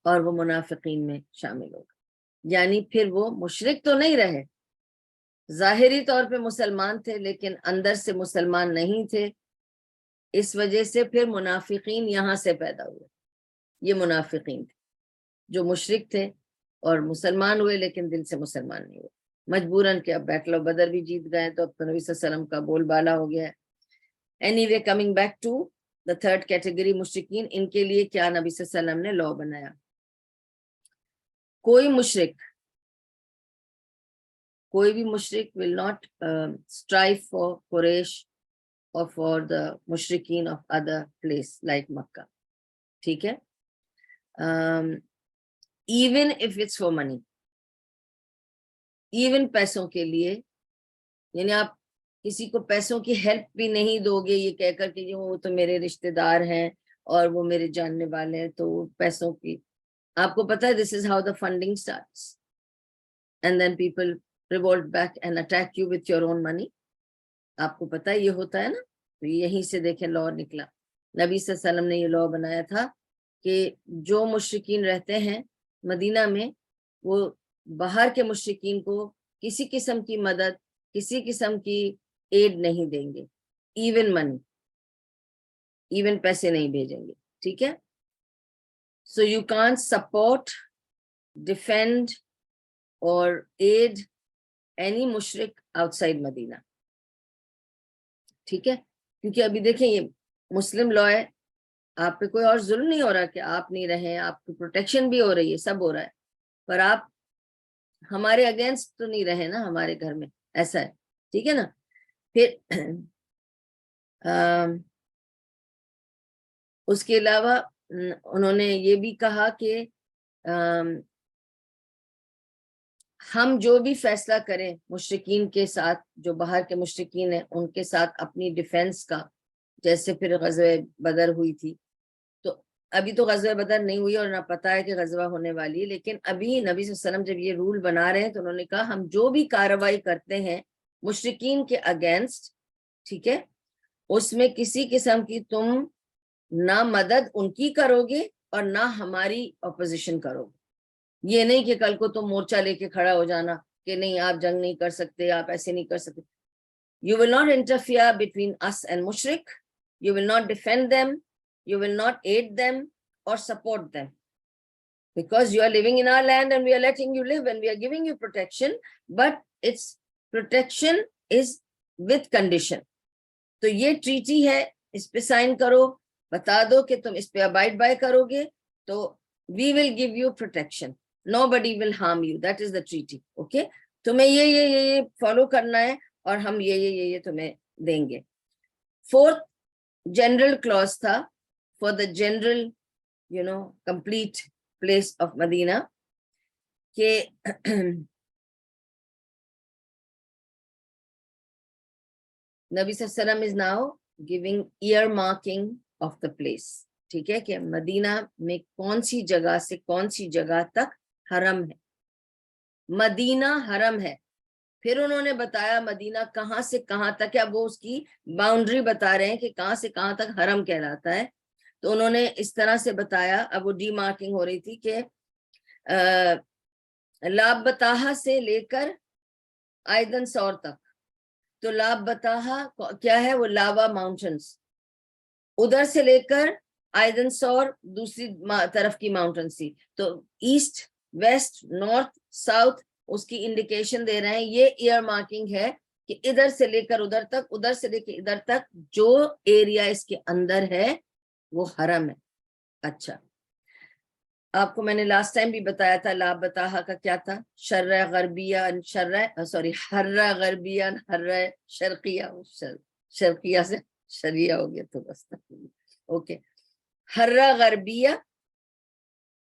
اور وہ منافقین میں شامل ہو گئے. یعنی پھر وہ مشرک تو نہیں رہے, ظاہری طور پہ مسلمان تھے لیکن اندر سے مسلمان نہیں تھے. اس وجہ سے پھر منافقین یہاں سے پیدا ہوئے. یہ منافقین تھے جو مشرک تھے اور مسلمان ہوئے لیکن دل سے مسلمان نہیں ہوئے, مجبوراً کہ اب بیٹل آف بدر بھی جیت گئے تو اب تو نبی صلی اللہ علیہ وسلم کا بول بالا ہو گیا ہے. Anyway, coming back to the third category مشرکین, ان کے لیے کیا نبی صلی اللہ علیہ وسلم نے لا بنایا. کوئی بھی مشرک will not strive for Quraysh or for the mushrikeen of other place like Makkah, ٹھیک ہے. even if it's for money, even پیسوں کے لیے, یعنی آپ کسی کو پیسوں کی ہیلپ بھی نہیں دو گے یہ کہہ کر کہ وہ تو میرے رشتہ دار ہیں اور وہ میرے جاننے والے ہیں, تو پیسوں کی آپ کو پتا ہے this is how the funding starts and then people revolt back and attack you with your own money. آپ کو پتا ہے یہ ہوتا ہے نا. تو یہیں سے دیکھیں لا نکلا. نبی صلی اللہ علیہ وسلم نے یہ لا بنایا تھا کہ جو مشرکین رہتے ہیں مدینہ میں وہ باہر کے مشرکین کو کسی قسم کی مدد, کسی قسم کی ایڈ نہیں دیں گے, ایون منی, ایون پیسے نہیں بھیجیں گے. ٹھیک ہے. So you can't support, defend اور ایڈ اینی مشرک آؤٹ سائڈ مدینہ. ٹھیک ہے. کیونکہ ابھی دیکھیں یہ مسلم لا ہے, آپ پہ کوئی اور ظلم نہیں ہو رہا کہ آپ نہیں رہیں, آپ کی پروٹیکشن بھی ہو رہی ہے, سب ہو رہا ہے, پر آپ ہمارے اگینسٹ تو نہیں رہے نا ہمارے گھر میں, ایسا ہے. ٹھیک ہے نا. پھر اس کے علاوہ انہوں نے یہ بھی کہا کہ ہم جو بھی فیصلہ کریں مشرکین کے ساتھ, جو باہر کے مشرکین ہیں ان کے ساتھ اپنی ڈیفenس کا, جیسے پھر غزوہ بدر ہوئی تھی, تو ابھی تو غزوہ بدر نہیں ہوئی اور نہ پتا ہے کہ غزوہ ہونے والی ہے, لیکن ابھی نبی صلی اللہ علیہ وسلم جب یہ رول بنا رہے ہیں تو انہوں نے کہا ہم جو بھی کارروائی کرتے ہیں مشرکین کے اگینسٹ, ٹھیک ہے, اس میں کسی قسم کی تم نہ مدد ان کی کرو گے اور نہ ہماری اپوزیشن کرو گے. یہ نہیں کہ کل کو تم مورچہ لے کے کھڑا ہو جانا کہ نہیں آپ جنگ نہیں کر سکتے, آپ ایسے نہیں کر سکتے. You will not interfere between us and mushrik. You will not defend them. You will not aid them or support them. Because you are living in our land and we are letting you live and we are giving you protection. But its protection is with condition. تو یہ ٹریٹی ہے, اس پہ سائن کرو, بتا دو کہ تم اس پہ ابائڈ بائی کرو گے تو we will give you protection. Nobody will harm you. That is the treaty. Okay? تمہیں یہ فالو کرنا ہے اور ہم یہ تمہیں دیں گے. فورتھ جنرل کلوز تھا for the general complete place of Medina کہ نبی صلی اللہ علیہ وسلم is now giving earmarking of the place. ٹھیک ہے, کہ مدینہ میں کون سی جگہ سے کون سی جگہ تک حرم ہے. مدینہ حرم ہے. پھر انہوں نے بتایا مدینہ کہاں سے کہاں تک ہے, اب وہ اس کی باؤنڈری بتا رہے ہیں کہ کہاں سے کہاں تک حرم کہلاتا ہے. تو انہوں نے اس طرح سے بتایا, اب وہ ڈی مارکنگ ہو رہی تھی کہ لاب بتاہا سے لے کر آئدن سور تک. تو لاب بتاہا کیا ہے, وہ لاوا ماؤنٹنس, ادھر سے لے کر آئدن سور دوسری طرف کی ماؤنٹنس تھی. تو ایسٹ ویسٹ نارتھ ساؤتھ اس کی انڈیکیشن دے رہے ہیں. یہ ایئر مارکنگ ہے کہ ادھر سے لے کر ادھر تک, ادھر سے لے کے ادھر تک جو ایریا اس کے اندر ہے وہ حرم ہے. اچھا, آپ کو میں نے لاسٹ ٹائم بھی بتایا تھا لاب بتاہا کا کیا تھا, شرع غربیہ حرہ غربیہ حرہ شرقیہ, شرقیہ سے شریعہ ہو گیا تو بس. اوکے, حرہ غربیہ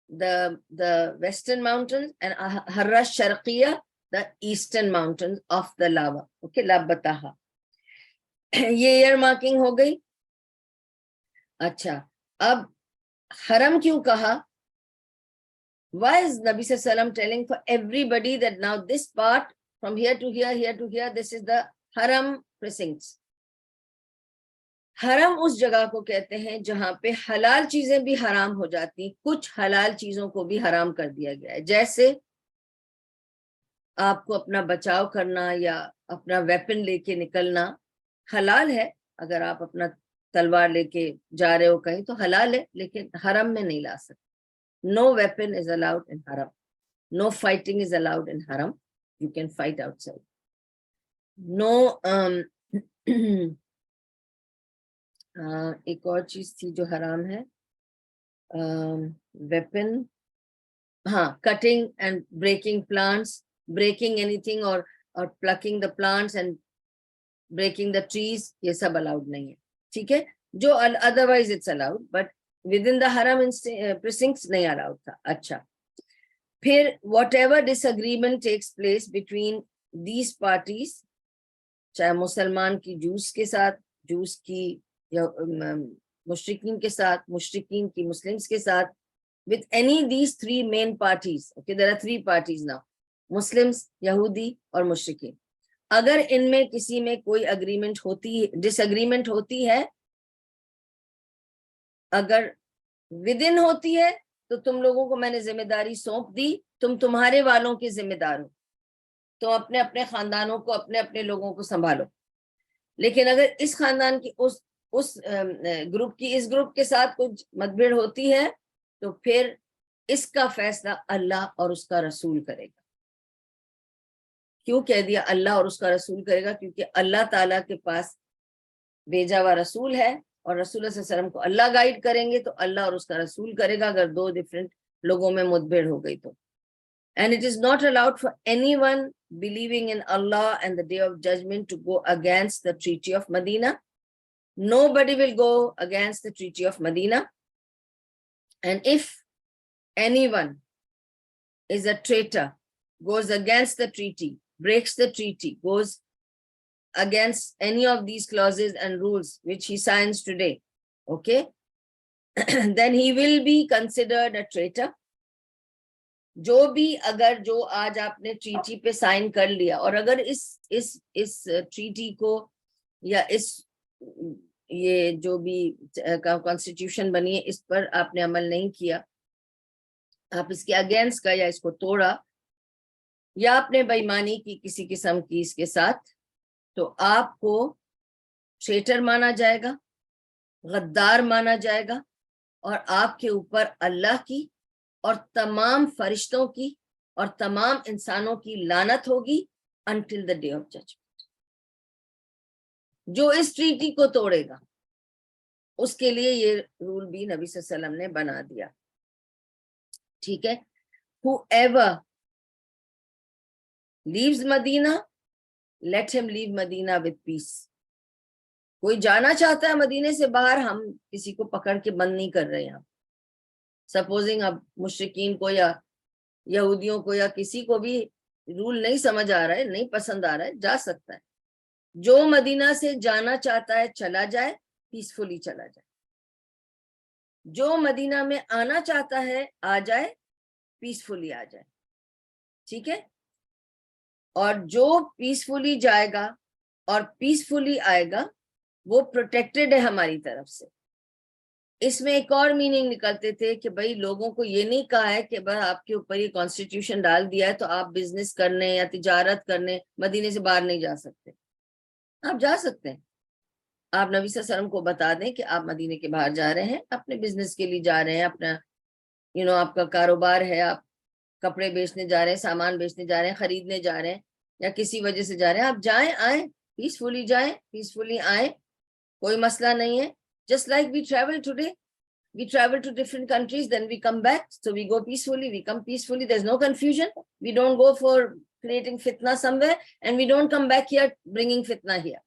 the western mountains and Harra Sharqiya the eastern mountains of the lava. Okay, لاب بتاہا یہ ایئر مارکنگ ہو گئی. اچھا, اب حرم کیوں کہا؟ Why is Nabi Sallallahu Alaihi Wasallam telling for everybody that now this part from here to here, here to here, this is the haram precincts. حرم اس جگہ کو کہتے ہیں جہاں پہ حلال چیزیں بھی حرام ہو جاتی, کچھ حلال چیزوں کو بھی حرام کر دیا گیا ہے. جیسے آپ کو اپنا بچاؤ کرنا یا اپنا ویپن لے کے نکلنا حلال ہے. اگر آپ اپنا تلوار لے کے جا رہے ہو کہیں تو حلال ہے, لیکن حرم میں نہیں لا سکتے. No weapon is allowed in haram. No fighting is allowed in haram. You can fight outside. No ایک اور چیز تھی جو حرام ہے, ویپن, ہاں, cutting and breaking plants, breaking anything اور plucking the plants and breaking the trees, یہ سب الاؤڈ نہیں ہے. ٹھیک ہے, جو otherwise it's allowed but within the حرم پریسنکٹس نہیں الاؤڈ تھا. اچھا, پھر whatever disagreement takes place between these parties, چاہے مسلمان کی جوس کے ساتھ, جوس کی یا مشرکین کے ساتھ, مشرکین کی مسلمس کے ساتھ, with any these three main parties. Okay, there are three parties now: Muslims, Yahudi اور مشرکین. اگر ان میں کسی میں کوئی اگریمنٹ ہوتی ڈس اگریمنٹ ہوتی ہے، اگر ود ان ہوتی ہے تو تم لوگوں کو میں نے ذمہ داری سونپ دی، تم تمہارے والوں کے ذمہ دار ہو، تم اپنے اپنے خاندانوں کو، اپنے اپنے لوگوں کو سنبھالو. لیکن اگر اس خاندان کی اس گروپ کی اس گروپ کے ساتھ کچھ متبھیڑ ہوتی ہے تو پھر اس کا فیصلہ اللہ اور اس کا رسول کرے گا. کیوں کہہ دیا اللہ اور اس کا رسول کرے گا؟ کیونکہ اللہ تعالیٰ کے پاس بھیجا ہوا رسول ہے، اور رسول اللہ صلی اللہ علیہ وسلم کو اللہ گائیڈ کریں گے تو اللہ اور اس کا رسول کرے گا اگر دو ڈفرینٹ لوگوں میں متبھیڑ ہو گئی تو. And it is not allowed for anyone believing in Allah and the day of judgment to go against the Treaty of Medina. Nobody will go against the Treaty of Medina. And if anyone is a traitor, goes against the treaty, breaks the treaty, goes against any of these clauses and rules which he signs today, okay, then he will be considered a traitor. جو بھی اگر جو آج آپ نے ٹریٹی پہ سائن کر لیا اور اگر اس ٹریٹی کو یا اس یہ جو بھی کانسٹیٹیوشن بنی ہے اس پر آپ نے عمل نہیں کیا، آپ اس کے اگینسٹ کا یا اس کو توڑا یا آپ نے بےایمانی کی کسی قسم کی اس کے ساتھ، تو آپ کو ٹریٹر مانا جائے گا، غدار مانا جائے گا، اور آپ کے اوپر اللہ کی اور تمام فرشتوں کی اور تمام انسانوں کی لعنت ہوگی until the day of judgment. جو اس ٹریٹی کو توڑے گا اس کے لیے یہ رول بھی نبی صلی اللہ علیہ وسلم نے بنا دیا. ٹھیک ہے. whoever leaves Medina, let him leave Medina with peace. کوئی جانا چاہتا ہے مدینے سے باہر، ہم کسی کو پکڑ کے بند نہیں کر رہے ہیں. سپوزنگ اب مشرکین کو یا یہودیوں کو یا کسی کو بھی رول نہیں سمجھ آ رہا ہے، نہیں پسند آ رہا ہے، جا سکتا ہے. جو مدینہ سے جانا چاہتا ہے چلا جائے، پیسفلی چلا جائے. جو مدینہ میں آنا چاہتا ہے آ جائے، پیسفلی آ جائے. ٹھیک ہے. اور جو پیسفلی جائے گا اور پیسفلی آئے گا وہ پروٹیکٹڈ ہے ہماری طرف سے. اس میں ایک اور میننگ نکلتے تھے کہ بھائی لوگوں کو یہ نہیں کہا ہے کہ بس آپ کے اوپر یہ کانسٹیٹیوشن ڈال دیا ہے تو آپ بزنس کرنے یا تجارت کرنے مدینے سے باہر نہیں جا سکتے. آپ جا سکتے ہیں. آپ نبی صلی اللہ علیہ وسلم کو بتا دیں کہ آپ مدینے کے باہر جا رہے ہیں، اپنے بزنس کے لیے جا رہے ہیں، اپنا آپ کا کاروبار ہے، آپ کپڑے بیچنے جا رہے ہیں، سامان بیچنے جا رہے ہیں، خریدنے جا رہے ہیں یا کسی وجہ سے جا رہے ہیں، آپ جائیں، آئیں، پیسفلی جائیں، پیسفلی آئیں، کوئی مسئلہ نہیں ہے. Just like we travel today, we travel to different countries, then we come back. So we go peacefully, we come peacefully. There's no confusion. We don't go for creating fitna somewhere, and we don't come back here bringing fitna here.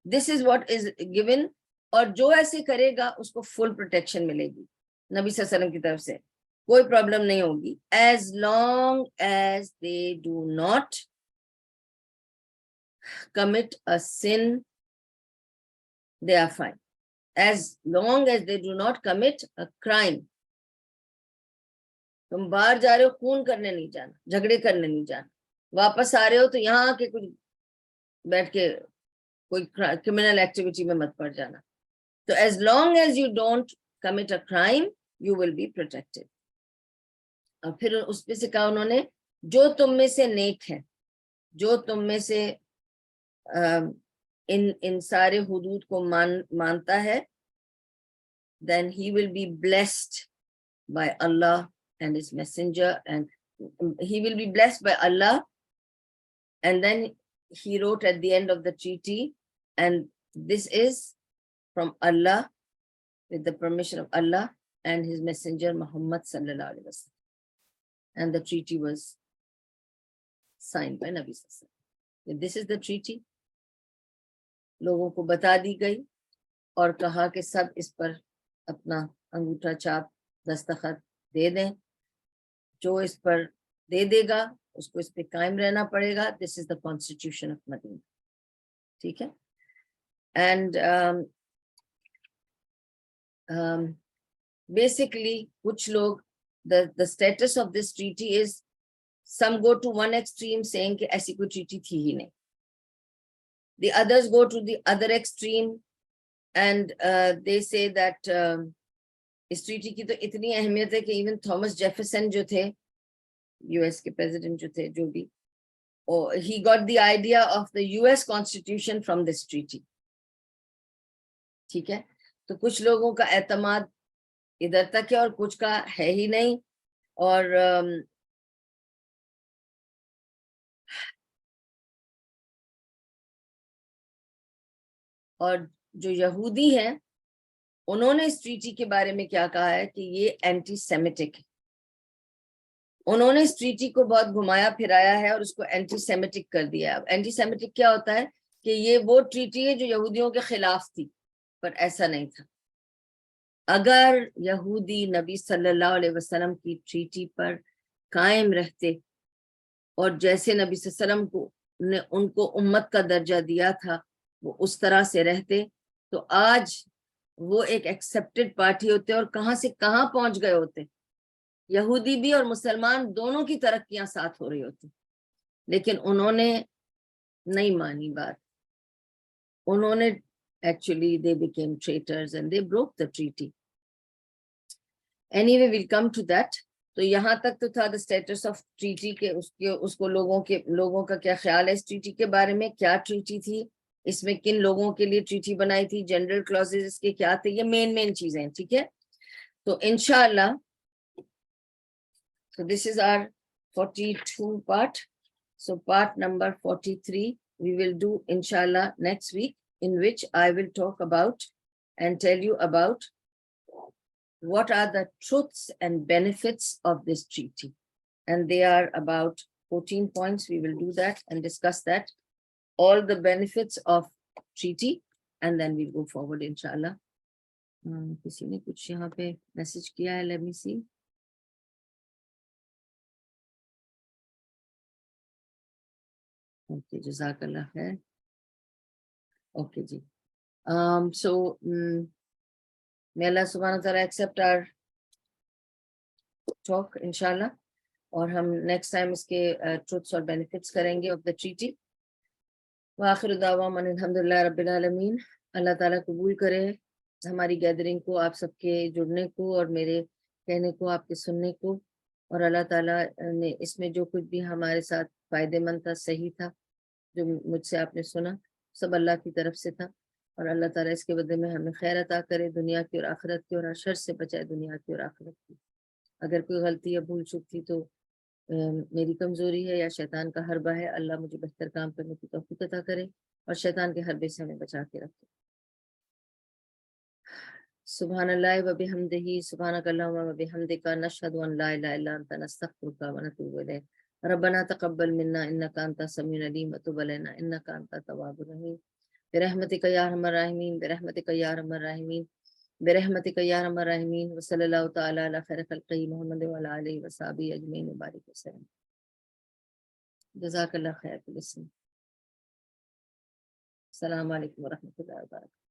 This is what is given. اور جو ایسے کرے گا اس کو فل پروٹیکشن ملے گی نبی صلی اللہ علیہ وسلم کی طرف سے، کوئی پرابلم نہیں ہوگی. as long as they do not commit a sin, they are fine. As long as they do not commit a crime. تم باہر جا رہے ہو، خون کرنے نہیں جانا، جھگڑے کرنے نہیں جانا. واپس آ رہے ہو تو یہاں آ کے کچھ بیٹھ کے کوئی کرمنل ایکٹیویٹی میں مت پڑ جانا. تو as long as you don't commit a crime, you will be protected. اور پھر اس پہ سے کہا انہوں نے جو تم میں سے نیک ہے، جو تم میں سے ان سارے حدود کو مانتا ہے، then he will be blessed by Allah and his messenger, and he will be blessed by Allah. And then he wrote at the end of the treaty, and this is from Allah, with the permission of Allah and his messenger Muhammad sallallahu alaihi wasallam. And the treaty was signed by Nabi sallallahu alaihi wasallam. This is the treaty. لوگوں کو بتا دی گئی اور کہا کہ سب اس پر اپنا انگوٹھا چھاپ دستخط دے دیں. جو اس پر دے دے گا اس کو اس پہ قائم رہنا پڑے گا. This is the constitution of Medina. ٹھیک ہے. And basically کچھ لوگ the status of this treaty is, some go to one extreme saying کہ ایسی کوئی treaty تھی ہی نہیں. The others go to the other extreme and they say that اس ٹریٹی کی تو اتنی اہمیت ہے کہ ایون تھامس جیفرسن جو تھے یو ایس کے پریزیڈنٹ جو تھے جو بھی, he got the idea of the US constitution from this treaty. ٹھیک ہے, تو کچھ لوگوں کا اعتماد ادھر تک ہے اور کچھ کا ہے ہی نہیں. اور جو یہودی ہیں انہوں نے اس ٹریٹی کے بارے میں کیا کہا ہے کہ یہ اینٹی سیمیٹک ہے. انہوں نے اس ٹریٹی کو بہت گھمایا پھرایا ہے اور اس کو اینٹی سیمیٹک کر دیا ہے. اینٹی سیمیٹک کیا ہوتا ہے کہ یہ وہ ٹریٹی ہے جو یہودیوں کے خلاف تھی, پر ایسا نہیں تھا. اگر یہودی نبی صلی اللہ علیہ وسلم کی ٹریٹی پر قائم رہتے اور جیسے نبی صلی اللہ علیہ وسلم کو نے ان کو امت کا درجہ دیا تھا وہ اس طرح سے رہتے تو آج وہ ایک ایکسپٹڈ پارٹی ہوتے اور کہاں سے کہاں پہنچ گئے ہوتے. یہودی بھی اور مسلمان دونوں کی ترقیاں ساتھ ہو رہی ہوتی, لیکن انہوں نے نہیں مانی بات. انہوں نے actually they became traitors and they broke the treaty. Anyway, we'll come to that. تو یہاں تک تو تھا the status of treaty کے اس کو لوگوں کا کیا خیال ہے اس ٹریٹی کے بارے میں, کیا ٹریٹی تھی, اس میں کن لوگوں کے لیے ٹریٹی بنائی تھی, جنرل کلوزز اس کے کیا تھے, یہ مین چیزیں. ٹھیک ہے, تو انشاءاللہ so this is our 42 part. So part number 43 we will do inshallah next week, in which I will talk about and tell you about what are the truths and benefits of this treaty. And they are about 14 points. We will do that and discuss that, all the benefits of treaty, and then we'll go forward inshallah. کسی نے کچھ یہاں پہ میسج کیا ہے, let me see. Okay, Jazakallah khair. Okay, ji. So may Allah subhanahu wa ta'ala accept our talk, inshallah. اور ہم next time اس کے truths اور benefits کریں گے of the treaty. وآخر دعوانا الحمدللہ رب العالمین. اللہ تعالیٰ قبول کرے ہماری گیدرنگ کو, آپ سب کے جڑنے کو اور میرے کہنے کو, آپ کے سننے کو, اور اللہ تعالیٰ نے اس میں جو کچھ بھی ہمارے ساتھ فائدے مند تھا, صحیح تھا, جو مجھ سے آپ نے سنا, سب اللہ کی طرف سے تھا, اور اللہ تعالیٰ اس کے بدلے میں ہمیں خیر عطا کرے دنیا کی اور آخرت کی, اور شر سے بچائے دنیا کی اور آخرت کی. اگر کوئی غلطی یا بھول چک تھی تو میری کمزوری ہے یا شیطان کا حربہ ہے. اللہ مجھے بہتر کام کرنے کی توفیق عطا کرے اور شیطان کے حربے سے ہمیں بچا کے رکھے. سبحان اللہ و بحمدہ, سبحانک اللہم و بحمدک, نشہد ان لا الہ الا انت, نستغفرک و نتوب الیک. ربنا تقبل منا انک انت السمیع العلیم وتب علینا انک انت التواب الرحیم. برحمتک یا ارحم الراحمین, برحمتک یا ارحم الراحمین, برحمتک یا ارحم الراحمین. وصلی اللہ تعالی علی خیر خلقہ محمد وعلی آلہ وصحبہ اجمعین وبارک وسلم. جزاک اللہ خیر. السلام علیکم ورحمۃ اللہ وبرکاتہ.